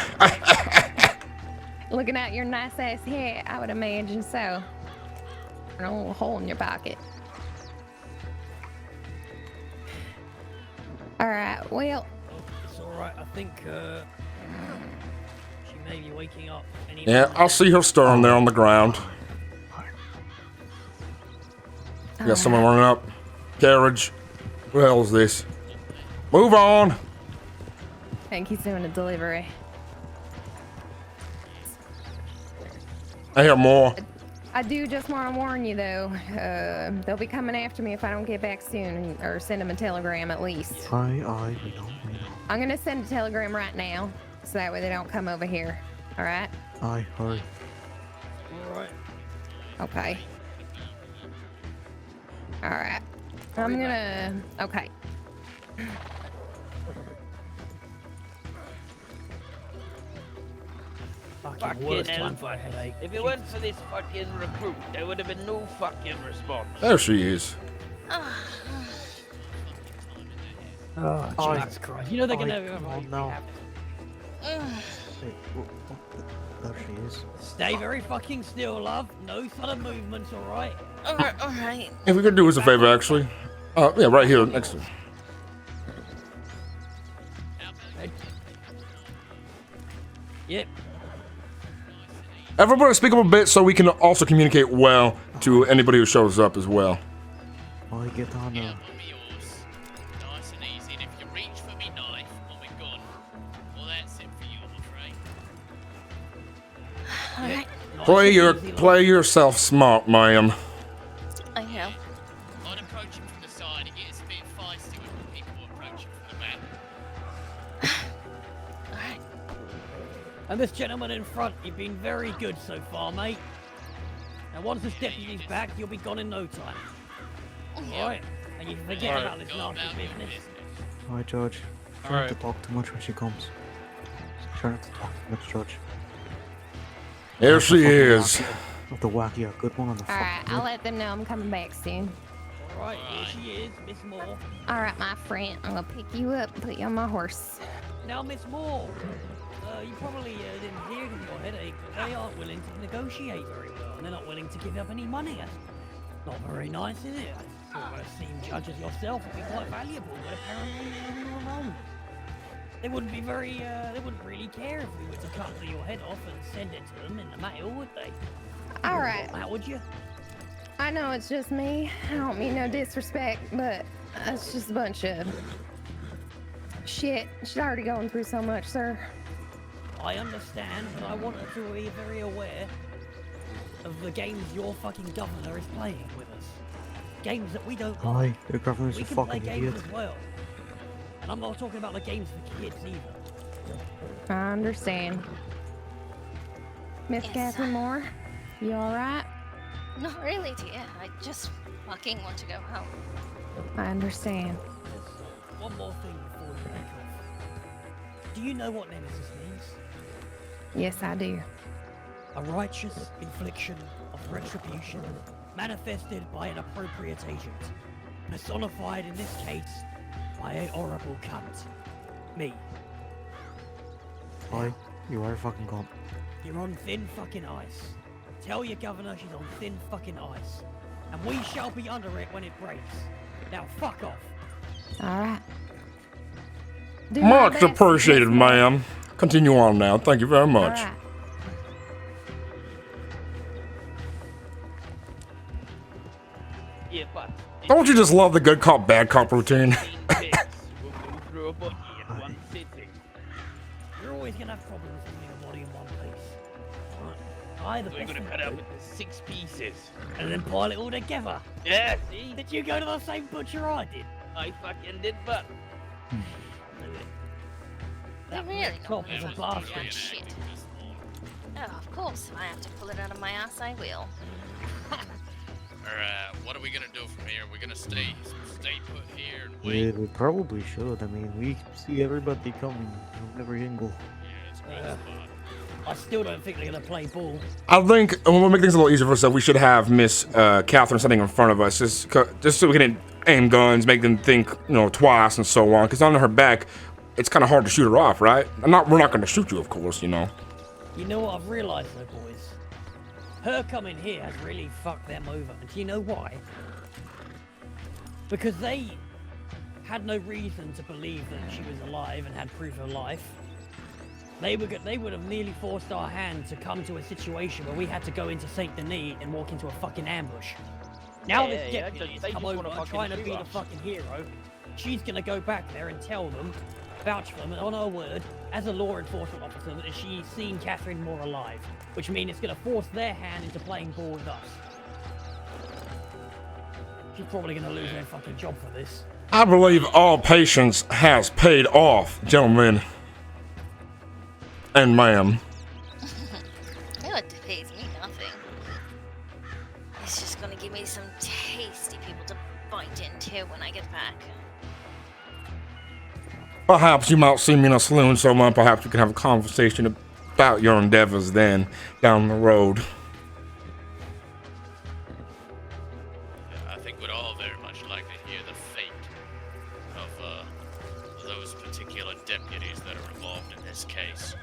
Speaker 9: Looking at your nice ass hat, I would imagine so. A little hole in your pocket. All right, well.
Speaker 3: It's alright, I think, she may be waking up. Any
Speaker 2: Yeah,
Speaker 3: moment
Speaker 2: I'll see her stirring there on the ground.
Speaker 9: all
Speaker 2: Got someone
Speaker 9: right.
Speaker 2: running up. Carriage. Who the hell is this? Move on.
Speaker 9: I think he's doing a delivery.
Speaker 2: I hear more.
Speaker 9: I do just want to warn you, though. They'll be coming after me if I don't get back soon, or send them a telegram at least.
Speaker 4: We know.
Speaker 9: I'm gonna send a telegram right now, so that way they don't come over here. All right?
Speaker 4: Aye, hurry.
Speaker 3: Alright.
Speaker 9: Okay. All right. I'm gonna. Okay.
Speaker 3: Fucking worst
Speaker 7: hell.
Speaker 3: time for a headache.
Speaker 7: If it weren't for this fucking recruit, there would have been no fucking response.
Speaker 2: There she is.
Speaker 3: Oh, Jesus Christ. You know they're gonna...
Speaker 4: Come on now. Hey, there she is.
Speaker 3: Stay very fucking still, love. No sudden movements, alright?
Speaker 1: All right.
Speaker 2: If we could do us a favor, actually. Yeah, right here next to.
Speaker 3: Yep.
Speaker 2: Everybody speak up a bit so we can also communicate well to anybody who shows up as well.
Speaker 4: I get on
Speaker 5: Yeah, I'm yours. Nice and easy. And if you reach for me knife on me gun, well, that's it for you, I'm afraid.
Speaker 1: All right.
Speaker 2: Play yourself smart, ma'am.
Speaker 1: I know.
Speaker 5: I'd approach him from the side. It gets a bit feisty when people approach him from the back.
Speaker 1: All right.
Speaker 3: And this gentleman in front, you've been very good so far, mate. And once this deputy's back, you'll be gone in no time. Alright? And you can forget
Speaker 8: Alright.
Speaker 3: about this
Speaker 5: Go
Speaker 3: nasty
Speaker 5: about your
Speaker 3: business.
Speaker 5: business.
Speaker 4: Alright, George. Try not to
Speaker 8: Alright.
Speaker 4: talk too much when she comes. Try not to talk too much, George.
Speaker 2: Here she is.
Speaker 4: Of the wacky, a good one on the
Speaker 9: All right.
Speaker 4: fucking
Speaker 9: I'll
Speaker 4: head.
Speaker 9: let them know I'm coming back soon.
Speaker 3: Alright, here she is, Miss Moore.
Speaker 9: All right, my friend. I'm gonna pick you up and put you on my horse.
Speaker 3: Now, Miss Moore, you probably didn't hear it in your headache, but they aren't willing to negotiate very well, and they're not willing to give up any money. That's not very nice, is it? I thought a seen judges yourself would be quite valuable, but apparently you were wrong. They wouldn't be very, they wouldn't really care if we were to cut your head off and send it to them in the mail, would they?
Speaker 9: All right.
Speaker 3: How would you?
Speaker 9: I know it's just me. I don't mean no disrespect, but it's just a bunch of shit. She's already going through so much, sir.
Speaker 3: I understand, but I want her to be very aware of the games your fucking governor is playing with us. Games that we don't like.
Speaker 4: Aye, your governor's
Speaker 3: We
Speaker 4: a
Speaker 3: can play
Speaker 4: fucking
Speaker 3: games
Speaker 4: idiot.
Speaker 3: as well. And I'm not talking about the games for kids either.
Speaker 9: I understand. Miss
Speaker 1: Yes.
Speaker 9: Catherine Moore, you all right?
Speaker 1: Not really, dear. I just fucking want to go home.
Speaker 9: I understand.
Speaker 3: There's one more thing before we break off. Do you know what Nemesis means?
Speaker 9: Yes, I do.
Speaker 3: A righteous infliction of retribution manifested by an appropriate agent, personified in this case by a horrible cunt. Me.
Speaker 4: Boy, you are a fucking cunt.
Speaker 3: You're on thin fucking ice. Tell your governor she's on thin fucking ice. And we shall be under it when it breaks. Now fuck off.
Speaker 9: All right. Do my
Speaker 2: Much
Speaker 9: best,
Speaker 2: appreciated,
Speaker 9: Miss Moore.
Speaker 2: ma'am. Continue on now. Thank you very
Speaker 9: All
Speaker 2: much.
Speaker 9: right.
Speaker 7: Yeah, but
Speaker 2: Don't you just love the good cop, bad cop routine?
Speaker 7: we'll move through a body in one sitting.
Speaker 3: You're always gonna have problems moving a body in one piece. Right? The
Speaker 7: So we're
Speaker 3: best
Speaker 7: gonna
Speaker 3: thing
Speaker 7: cut
Speaker 3: to
Speaker 7: out
Speaker 3: do,
Speaker 7: with the 6 pieces.
Speaker 3: and then pile it all together.
Speaker 7: Yeah, see?
Speaker 3: Did you go to the same butcher I did?
Speaker 7: I fucking did, but
Speaker 1: They're
Speaker 3: That
Speaker 1: really
Speaker 3: red
Speaker 1: not
Speaker 3: cop
Speaker 1: gonna
Speaker 3: is a
Speaker 1: do
Speaker 3: bastard.
Speaker 1: that shit. Oh, of course. If I have to pull it out of my ass, I will.
Speaker 5: Alright, what are we gonna do from here? We're gonna stay put here and
Speaker 4: Yeah,
Speaker 5: wait.
Speaker 4: we probably should. I mean, we see everybody coming from every angle.
Speaker 5: Yeah, it's a good spot.
Speaker 3: I still don't think they're gonna play ball.
Speaker 2: I think we'll make things a little easier for ourselves. We should have Miss Catherine standing in front of us, just so we can aim guns, make them think, twice and so on. Because on her back, it's kind of hard to shoot her off, right? We're not going to shoot you, of course,
Speaker 3: You know what I've realised though, boys? Her coming here has really fucked them over. And do you know why? Because they had no reason to believe that she was alive and had proof of life. They would have nearly forced our hand to come to a situation where we had to go into Saint Denis and walk into a fucking ambush. Now this
Speaker 7: Yeah,
Speaker 3: deputy has
Speaker 7: they
Speaker 3: come
Speaker 7: just
Speaker 3: over
Speaker 7: wanna fucking
Speaker 3: trying to
Speaker 7: shoot
Speaker 3: be the
Speaker 7: us.
Speaker 3: fucking hero. She's gonna go back there and tell them, vouch for them, and on her word, as a law enforcement officer, that she's seen Catherine Moore alive, which means it's gonna force their hand into playing ball with us. She's probably gonna lose her fucking job for this.
Speaker 2: I believe all patience has paid off, gentlemen and ma'am.
Speaker 1: No, it pays me nothing. It's just gonna give me some tasty people to bite into when I get back.
Speaker 2: Perhaps you might see me in a saloon somewhere. Perhaps we can have a conversation about your endeavors then down the road.
Speaker 5: Yeah, I think we'd all very much like to hear the fate of those particular deputies that are involved in this case.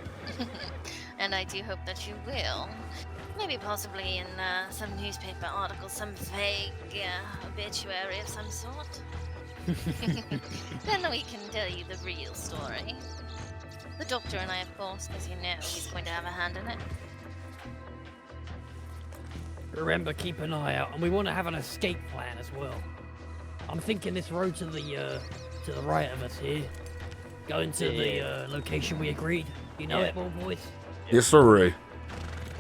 Speaker 1: And I do hope that you will. Maybe possibly in some newspaper article, some vague obituary of some sort. Then we can tell you the real story. The doctor and I, of course, because you know he's going to have a hand in it.
Speaker 3: Remember, keep an eye out, and we want to have an escape plan as well. I'm thinking this road to the right of us here, going to the location we agreed. You know it, all boys.
Speaker 2: Yes, sir, Ray.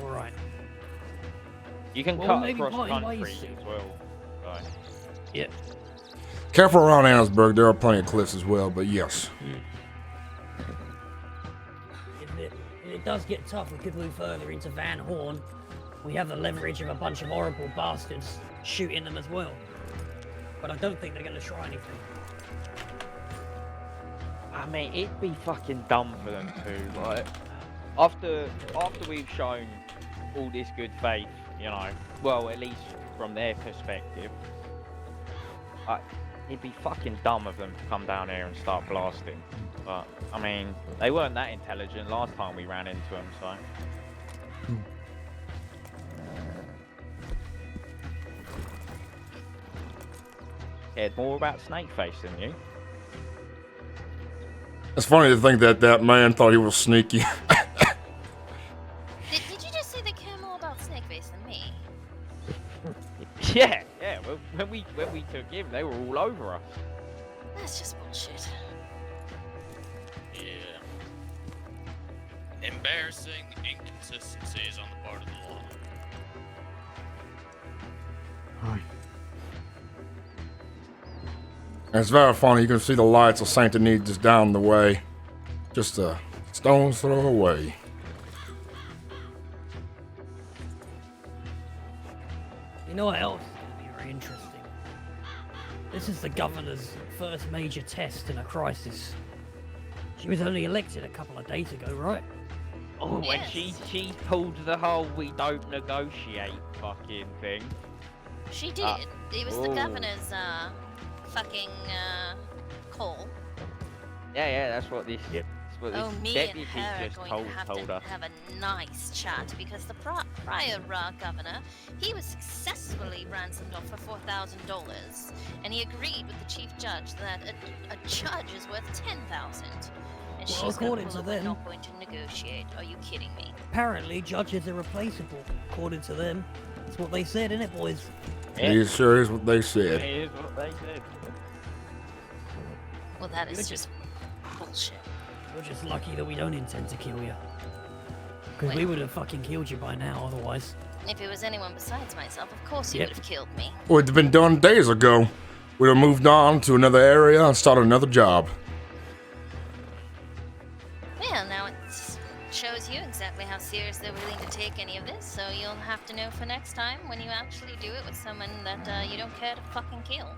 Speaker 3: All right.
Speaker 7: you can
Speaker 3: Well,
Speaker 7: cut
Speaker 3: maybe
Speaker 7: across
Speaker 3: parting
Speaker 7: country
Speaker 3: ways soon.
Speaker 7: as well. Right.
Speaker 3: Yeah.
Speaker 2: Careful around Annesburg. There are plenty of cliffs as well, but yes.
Speaker 3: If it does get tough, we could move further into Van Horn. We have the leverage of a bunch of horrible bastards shooting them as well. But I don't think they're going to try anything.
Speaker 7: I mean, it'd be fucking dumb for them to, like, after we've shown all this good faith, well, at least from their perspective, it'd be fucking dumb of them to come down here and start blasting. But, I mean, they weren't that intelligent last time we ran into them, so. Cared more about Snakeface than you.
Speaker 2: It's funny to think that that man thought he was sneaky.
Speaker 1: Did you just say they care more about Snakeface than me?
Speaker 7: Yeah. Well, when we took him, they were all over us.
Speaker 1: That's just bullshit.
Speaker 5: Yeah. Embarrassing inconsistencies on the part of the law.
Speaker 4: Aye.
Speaker 2: It's very funny. You can see the lights of Saint Denis just down the way. Just a stone's throw away.
Speaker 3: You know what else is going to be very interesting? This is the governor's first major test in a crisis. She was only elected a couple of days ago, right?
Speaker 7: Oh, when she pulled the whole "we don't negotiate" fucking thing.
Speaker 1: She did. It was the governor's fucking call.
Speaker 7: Yeah, that's what this.
Speaker 3: Yep.
Speaker 7: That's what
Speaker 1: Oh,
Speaker 7: this
Speaker 1: me and
Speaker 7: deputy
Speaker 1: her are
Speaker 7: just
Speaker 1: going to
Speaker 7: told us.
Speaker 1: have a nice chat because the prior governor, he was successfully ransomed off for $4,000, and he agreed with the chief judge that a judge is worth $10,000. And
Speaker 3: Well,
Speaker 1: she's
Speaker 3: according
Speaker 1: going
Speaker 3: to
Speaker 1: to we're
Speaker 3: them-
Speaker 1: not going to negotiate. Are you kidding me?
Speaker 3: Apparently, judges are replaceable, according to them. That's what they said, innit, boys?
Speaker 2: It sure is what they said.
Speaker 7: Here's what they said.
Speaker 1: Well, that is
Speaker 3: You're
Speaker 1: just bullshit.
Speaker 3: You're just lucky that we don't intend to kill you. Because we would have fucking killed you by now, otherwise.
Speaker 1: If it was anyone besides myself, of course you
Speaker 3: Yep.
Speaker 1: would have killed me.
Speaker 2: Well, it'd been done days ago. We'd have moved on to another area and started another job.
Speaker 1: Well, now it shows you exactly how serious they're willing to take any of this, so you'll have to know for next time when you actually do it with someone that you don't care to fucking kill.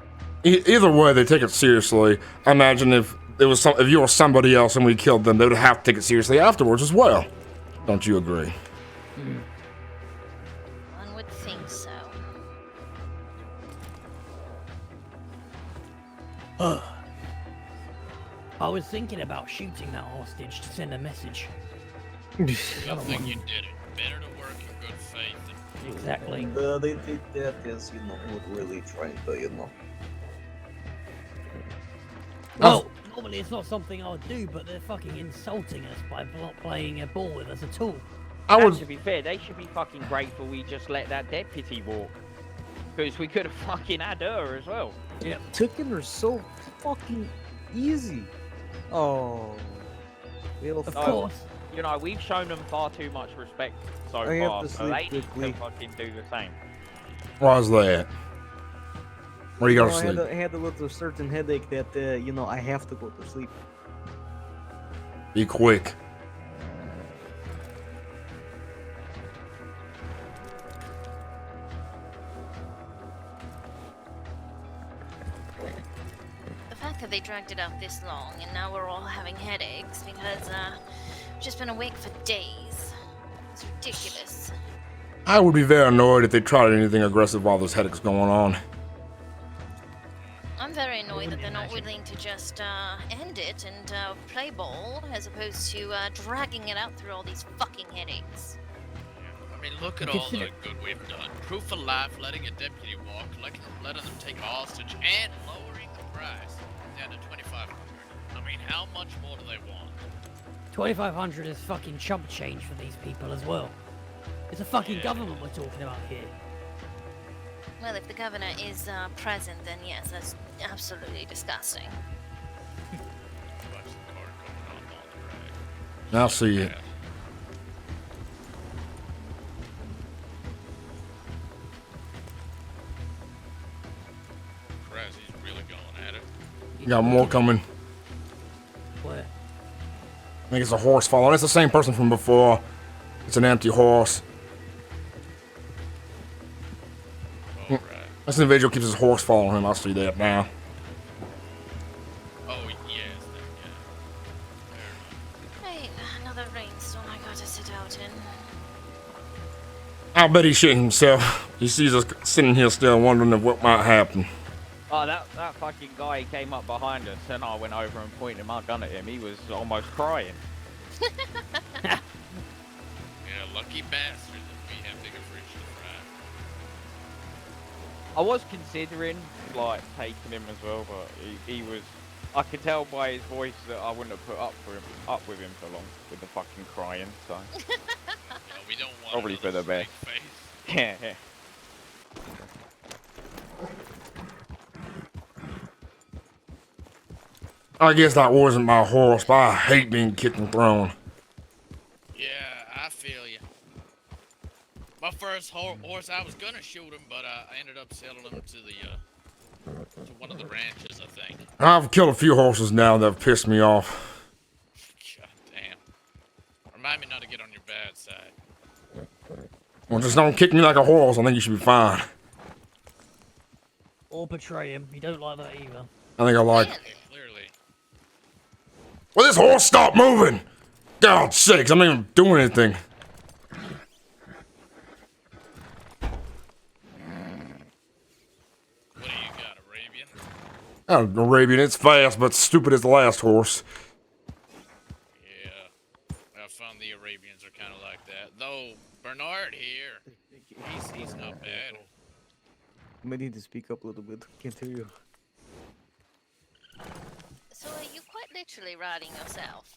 Speaker 2: Either way, they take it seriously. I imagine if if you were somebody else and we killed them, they would have to take it seriously afterwards as well. Don't you agree?
Speaker 1: One would think so.
Speaker 3: I was thinking about shooting that hostage to send a message.
Speaker 5: I think you did it. Better to work in good faith than
Speaker 3: Exactly.
Speaker 10: They did that as, really trying to,
Speaker 3: Well, normally it's not something I would do, but they're fucking insulting us by not playing a ball with us at all.
Speaker 7: And to be fair, they should be fucking grateful we just let that deputy walk. Because we could have fucking had her as well.
Speaker 4: Yeah, taking her so fucking easy. Oh. Well,
Speaker 3: Of
Speaker 7: So,
Speaker 3: course.
Speaker 7: We've shown them far too much respect so
Speaker 4: I have
Speaker 7: far,
Speaker 4: to
Speaker 7: so they
Speaker 4: sleep
Speaker 7: need
Speaker 4: quickly.
Speaker 7: to fucking do the same.
Speaker 2: Why's that? Where you gotta
Speaker 4: I
Speaker 2: sleep?
Speaker 4: had a little certain headache that, I have to go to sleep.
Speaker 2: Be quick.
Speaker 1: The fact that they dragged it out this long and now we're all having headaches because we've just been awake for days. It's ridiculous.
Speaker 2: I would be very annoyed if they tried anything aggressive while this headache's going on.
Speaker 1: I'm very annoyed that they're not willing to just end it and play ball as opposed to dragging it out through all these fucking headaches.
Speaker 5: I mean, look at all the good we've done. Proof of life, letting a deputy walk, letting them take a hostage, and lowering the price down to $2,500. I mean, how much more do they want?
Speaker 3: 2,500 is fucking chump change for these people as well. It's a fucking government we're talking about here.
Speaker 1: Well, if the governor is present, then yes, that's absolutely disgusting.
Speaker 5: Watch the car going on the right.
Speaker 2: I'll see it.
Speaker 5: Christ, he's really going at it.
Speaker 2: You got more coming.
Speaker 3: Where?
Speaker 2: I think it's a horse following. It's the same person from before. It's an empty horse.
Speaker 5: All right.
Speaker 2: This individual keeps his horse following him. I'll see that now.
Speaker 5: Oh, yes, that guy.
Speaker 1: Right, another rainstorm I gotta sit out in.
Speaker 2: I bet he's shitting himself. He sees us sitting here still wondering if what might happen.
Speaker 7: Oh, that fucking guy, he came up behind us and I went over and pointed my gun at him. He was almost crying.
Speaker 5: Yeah, lucky bastard that we have bigger fridge to fry.
Speaker 7: I was considering, taking him as well, but he was... I could tell by his voice that I wouldn't have put up with him for long with the fucking crying, so...
Speaker 5: We don't want
Speaker 7: Probably for the best.
Speaker 5: face.
Speaker 7: Yeah, yeah.
Speaker 2: I guess that wasn't my horse, but I hate being kicked and thrown.
Speaker 5: Yeah, I feel you. My first horse, I was gonna shoot him, but I ended up selling him to to one of the ranches, I think.
Speaker 2: I've killed a few horses now that have pissed me off.
Speaker 5: God damn. Remind me not to get on your bad side.
Speaker 2: Well, just don't kick me like a horse. I think you should be fine.
Speaker 3: Or betray him. You don't like that either.
Speaker 2: I think I like.
Speaker 5: Clearly.
Speaker 2: Will this horse stop moving? God's sakes, I'm not even doing anything.
Speaker 5: What do you got, Arabian?
Speaker 2: Oh, Arabian, it's fast, but stupid as the last horse.
Speaker 5: Yeah, I found the Arabians are kind of like that. Though Bernard here, he's not bad.
Speaker 4: You might need to speak up a little bit. Can't hear you.
Speaker 1: So are you quite literally riding yourself?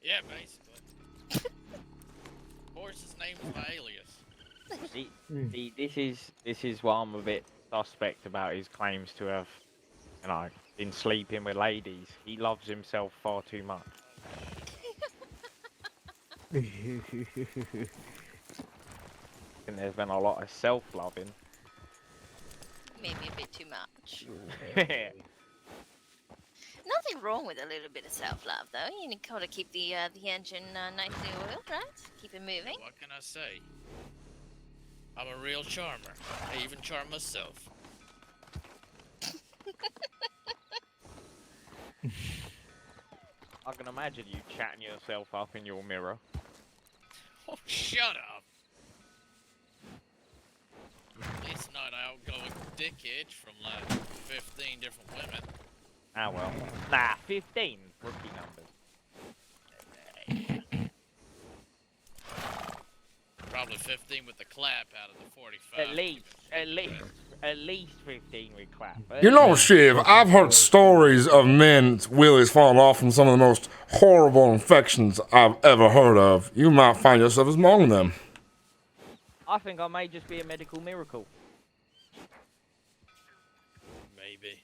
Speaker 5: Yeah, basically. Horse's name is my alias.
Speaker 7: This is what I'm a bit suspect about his claims to have, you know, been sleeping with ladies. He loves himself far too much. And there's been a lot of self-loving.
Speaker 1: Maybe a bit too much.
Speaker 7: Yeah.
Speaker 1: Nothing wrong with a little bit of self-love, though. You gotta keep the engine nicely oiled, right? Keep it moving.
Speaker 5: What can I say? I'm a real charmer. I even charm myself.
Speaker 7: I can imagine you chatting yourself up in your mirror.
Speaker 5: Oh, shut up. It's not outgoing dickhead from like 15 different women.
Speaker 7: Ah well. Nah, 15 rookie numbers.
Speaker 5: Probably 15 with the clap out of the 45.
Speaker 7: At least 15 with clap.
Speaker 2: You know, Shiv, I've heard stories of men's willies falling off from some of the most horrible infections I've ever heard of. You might find yourself as among them.
Speaker 7: I think I may just be a medical miracle.
Speaker 5: Maybe.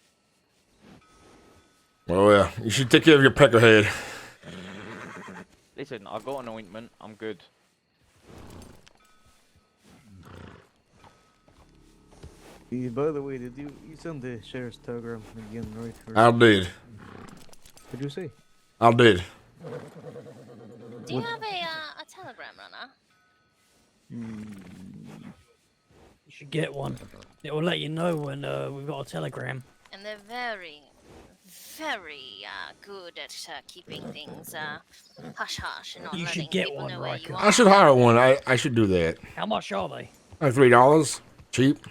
Speaker 2: Well, yeah, you should take care of your peckerhead.
Speaker 7: Listen, I got an ointment. I'm good.
Speaker 4: By the way, did you send the sheriff's telegram again, right? Or
Speaker 2: I did.
Speaker 4: What did you say?
Speaker 2: I did.
Speaker 1: Do you have a telegram runner?
Speaker 3: You should get one. It will let you know when we've got a telegram.
Speaker 1: And they're very, very good at keeping things hush hush and not
Speaker 3: You
Speaker 1: letting
Speaker 3: should get
Speaker 1: people
Speaker 3: one,
Speaker 1: know where you
Speaker 3: Riker.
Speaker 1: are.
Speaker 2: I should hire one. I should do that.
Speaker 3: How much are they?
Speaker 2: Like $3. Cheap.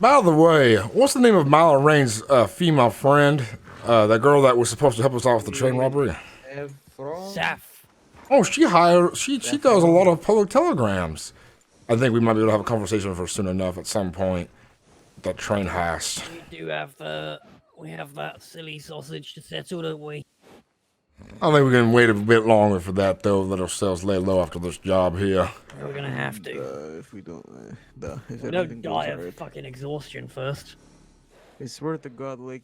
Speaker 2: By the way, what's the name of Milo Rain's female friend? That girl that was supposed to help us out with the train robbery?
Speaker 3: Saf.
Speaker 2: Oh, she does a lot of public telegrams. I think we might be able to have a conversation with her soon enough at some point. That train heist.
Speaker 3: We do have we have that silly sausage to settle, don't we?
Speaker 2: I think we can wait a bit longer for that, though. Let ourselves lay low after this job here.
Speaker 3: We're gonna have to.
Speaker 4: If we don't, if
Speaker 3: We
Speaker 4: everything
Speaker 3: don't
Speaker 4: goes
Speaker 3: die of
Speaker 4: alright.
Speaker 3: fucking exhaustion first.
Speaker 4: I swear to God, like,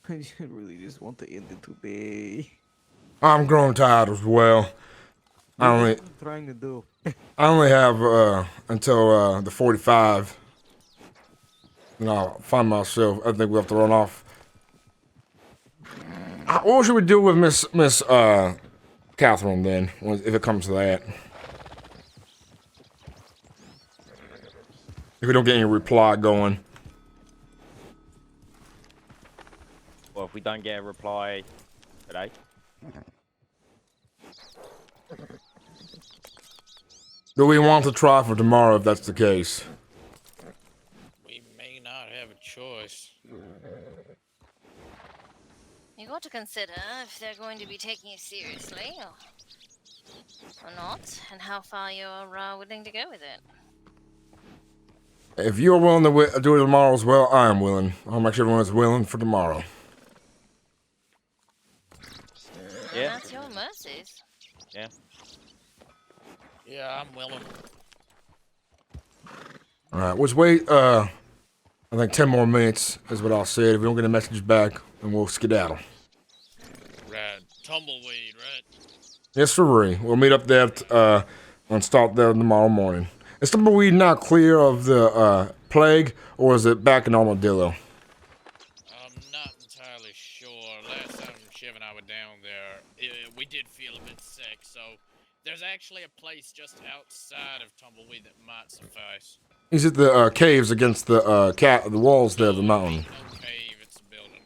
Speaker 4: I really just want to end it today.
Speaker 2: I'm growing tired as well. I
Speaker 4: That's
Speaker 2: only,
Speaker 4: what I'm trying to do.
Speaker 2: I only have until the 45. And I'll find myself. I think we have to run off. What should we do with Miss Catherine then, if it comes to that? If we don't get any reply going.
Speaker 7: Well, if we don't get a reply today.
Speaker 2: Do we want to try for tomorrow if that's the case?
Speaker 5: We may not have a choice.
Speaker 1: You got to consider if they're going to be taking you seriously or not, and how far you're willing to go with it.
Speaker 2: If you're willing to do it tomorrow as well, I am willing. I'll make sure everyone is willing for tomorrow.
Speaker 1: And that's your mercies.
Speaker 7: Yeah.
Speaker 5: Yeah, I'm willing.
Speaker 2: Alright, let's wait, I think 10 more minutes is what I'll say. If we don't get a message back, then we'll skedaddle.
Speaker 5: Right. Tumbleweed, right?
Speaker 2: Yes, sir. We'll meet up there and start there tomorrow morning. Is Tumbleweed not clear of the plague, or is it back in Armadillo?
Speaker 5: I'm not entirely sure. Last time Shiv and I were down there, we did feel a bit sick, so there's actually a place just outside of Tumbleweed that might suffice.
Speaker 2: Is it the caves against the the walls there of the mountain?
Speaker 5: No cave, it's a building.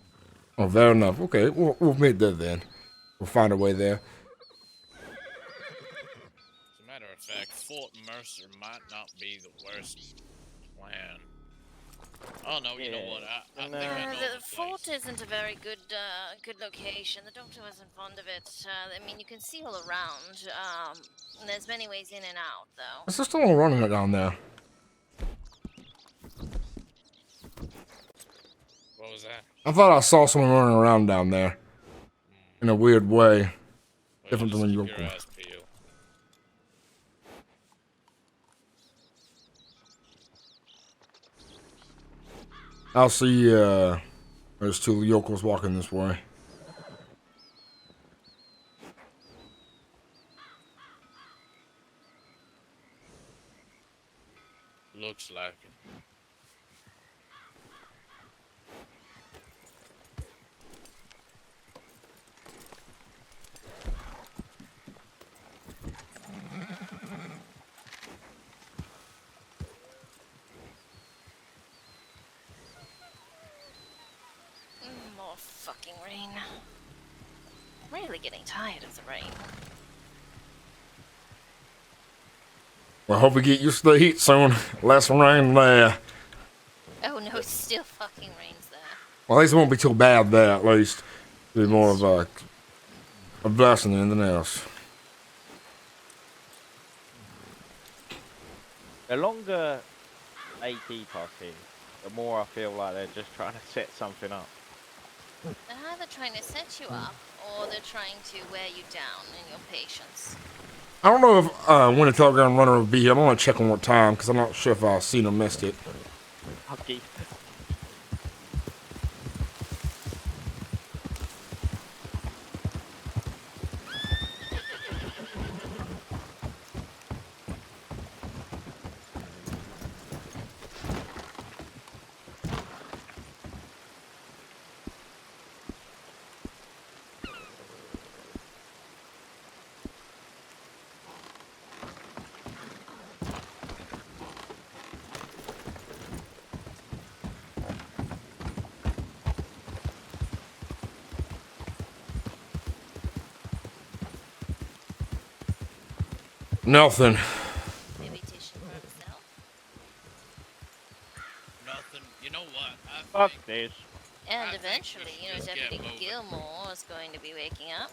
Speaker 2: Oh, fair enough. Okay, we'll meet there then. We'll find a way there.
Speaker 5: As a matter of fact, Fort Mercer might not be the worst plan. Oh no, you know what? I think I know
Speaker 1: The
Speaker 5: the
Speaker 1: fort
Speaker 5: place.
Speaker 1: isn't a very good location. The doctor wasn't fond of it. I mean, you can see all around. And there's many ways in and out, though.
Speaker 2: Is there still running it down there?
Speaker 5: What was that?
Speaker 2: I thought I saw someone running around down there. In a weird way.
Speaker 5: Well,
Speaker 2: Different
Speaker 5: just
Speaker 2: than when
Speaker 5: keep
Speaker 2: you
Speaker 5: your
Speaker 2: go.
Speaker 5: eyes peeled.
Speaker 2: I'll see, there's two yokels walking this way.
Speaker 5: Looks like it.
Speaker 1: More fucking rain. I'm really getting tired of the rain.
Speaker 2: Well, I hope we get used to the heat soon. Less rain there.
Speaker 1: Oh no, it still fucking rains there.
Speaker 2: Well, at least it won't be too bad there, at least. It'll be more of a blessing than anything else.
Speaker 7: The longer they keep us here, the more I feel like they're just trying to set something up.
Speaker 1: They're either trying to set you up, or they're trying to wear you down in your patience.
Speaker 2: I don't know if when the telegram runner will be here. I'm gonna check on what time because I'm not sure if I've seen or missed it.
Speaker 7: Okay.
Speaker 2: Nothing.
Speaker 1: Maybe Titian for himself.
Speaker 5: Nothing. You know what? I
Speaker 7: Fuck
Speaker 5: think
Speaker 7: this.
Speaker 1: And
Speaker 5: I think we
Speaker 1: eventually,
Speaker 5: should
Speaker 1: you know,
Speaker 5: just get
Speaker 1: Deputy
Speaker 5: moving.
Speaker 1: Gilmore is going to be waking up.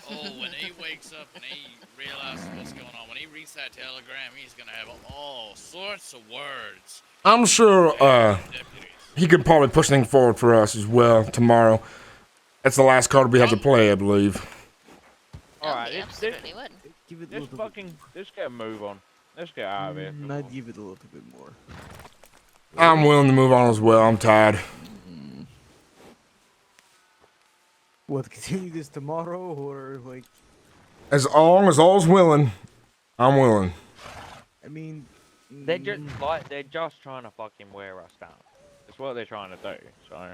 Speaker 5: Oh, when he wakes up and he realizes what's going on, when he reads that telegram, he's gonna have all sorts of words.
Speaker 2: I'm sure
Speaker 5: Deputies.
Speaker 2: he could probably push things forward for us as well tomorrow. That's the last card we have to play, I believe.
Speaker 7: Alright,
Speaker 1: he absolutely would.
Speaker 4: Give it a
Speaker 7: let's
Speaker 4: little
Speaker 7: fucking, let's get a move on. Let's get out of here.
Speaker 4: bit. I'd give it a little bit more.
Speaker 2: I'm willing to move on as well. I'm tired.
Speaker 4: What, continue this tomorrow, or, like...
Speaker 2: As long as all's willing, I'm willing.
Speaker 4: I mean...
Speaker 7: They're just, like, they're just trying to fucking wear us down. That's what they're trying to do, so...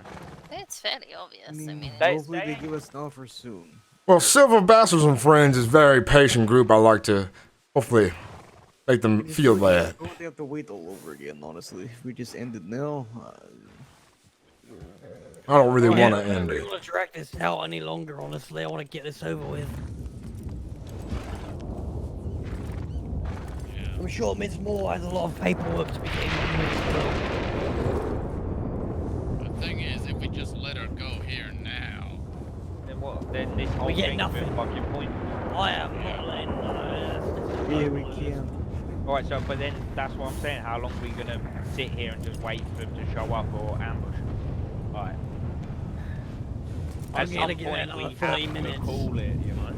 Speaker 1: It's fairly obvious. I mean,
Speaker 4: hopefully they give us an offer soon.
Speaker 2: Well, Silver Bastards and Friends is a very patient group. I like to hopefully make them feel that.
Speaker 4: We won't have to wait all over again, honestly. If we just end it now...
Speaker 2: I don't really want to end
Speaker 3: I
Speaker 2: it.
Speaker 3: don't want to drag this out any longer, honestly. I want to get this over with. I'm sure Ms. Moore has a lot of paperwork to be getting on with as well.
Speaker 5: The thing is, if we just let her go here now,
Speaker 7: Then what? Then this whole
Speaker 3: We get
Speaker 7: thing's
Speaker 3: nothing.
Speaker 7: been fucking pointless.
Speaker 3: I am not letting
Speaker 4: Yeah, we can.
Speaker 7: Alright, so, but then, that's what I'm saying. How long are we gonna sit here and just wait for them to show up or ambush? Alright.
Speaker 3: I'm
Speaker 7: At
Speaker 3: gonna
Speaker 7: some
Speaker 3: give it
Speaker 7: point,
Speaker 3: another
Speaker 7: we
Speaker 3: 30
Speaker 7: have
Speaker 3: minutes.
Speaker 7: to call it, you know?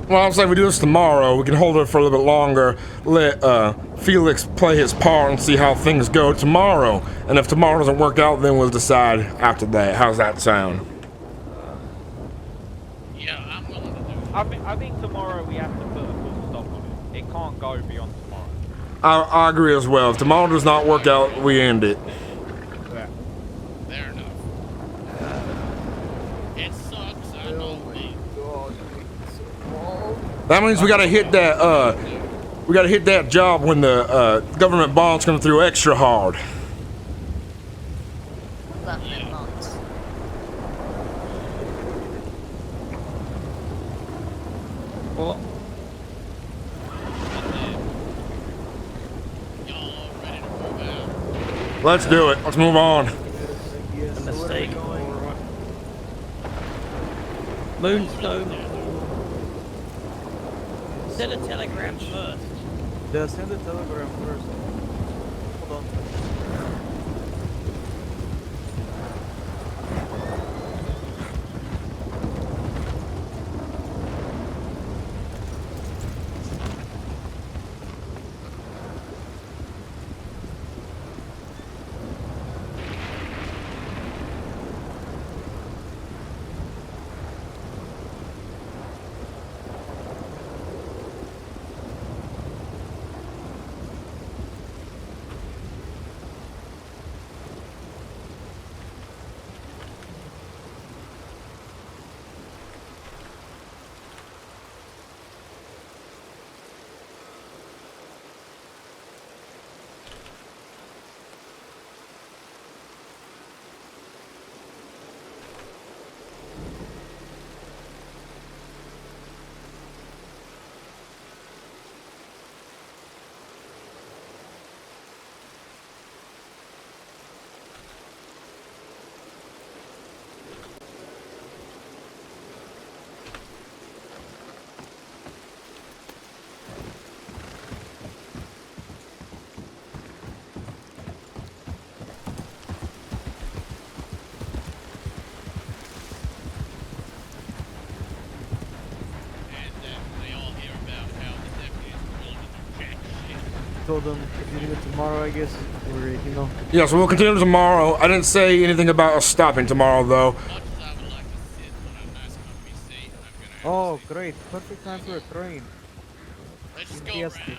Speaker 2: Well, I'm saying we do this tomorrow. We can hold it for a little bit longer. Let Felix play his part and see how things go tomorrow. And if tomorrow doesn't work out, then we'll decide after that. How's that sound?
Speaker 5: yeah, I'm willing to do it.
Speaker 7: I think tomorrow we have to put a full stop on it. It can't go beyond tomorrow.
Speaker 2: I agree as well. If tomorrow does not work out, we end it.
Speaker 5: Fair enough. It sucks, I know.
Speaker 2: That means we gotta hit that job when the government bonds come through extra hard.
Speaker 1: government bonds.
Speaker 3: What?
Speaker 5: Y'all ready to move out?
Speaker 2: Let's do it. Let's move on.
Speaker 3: A mistake. Moonstone. Send a telegram first.
Speaker 4: Send a telegram first. Hold on. Told them continue it tomorrow, I guess. Or, you know.
Speaker 2: Yeah, so we'll continue tomorrow. I didn't say anything about us stopping tomorrow, though.
Speaker 4: Oh, great. Perfect time for a train.
Speaker 5: Let's just go
Speaker 4: Yes.
Speaker 5: around.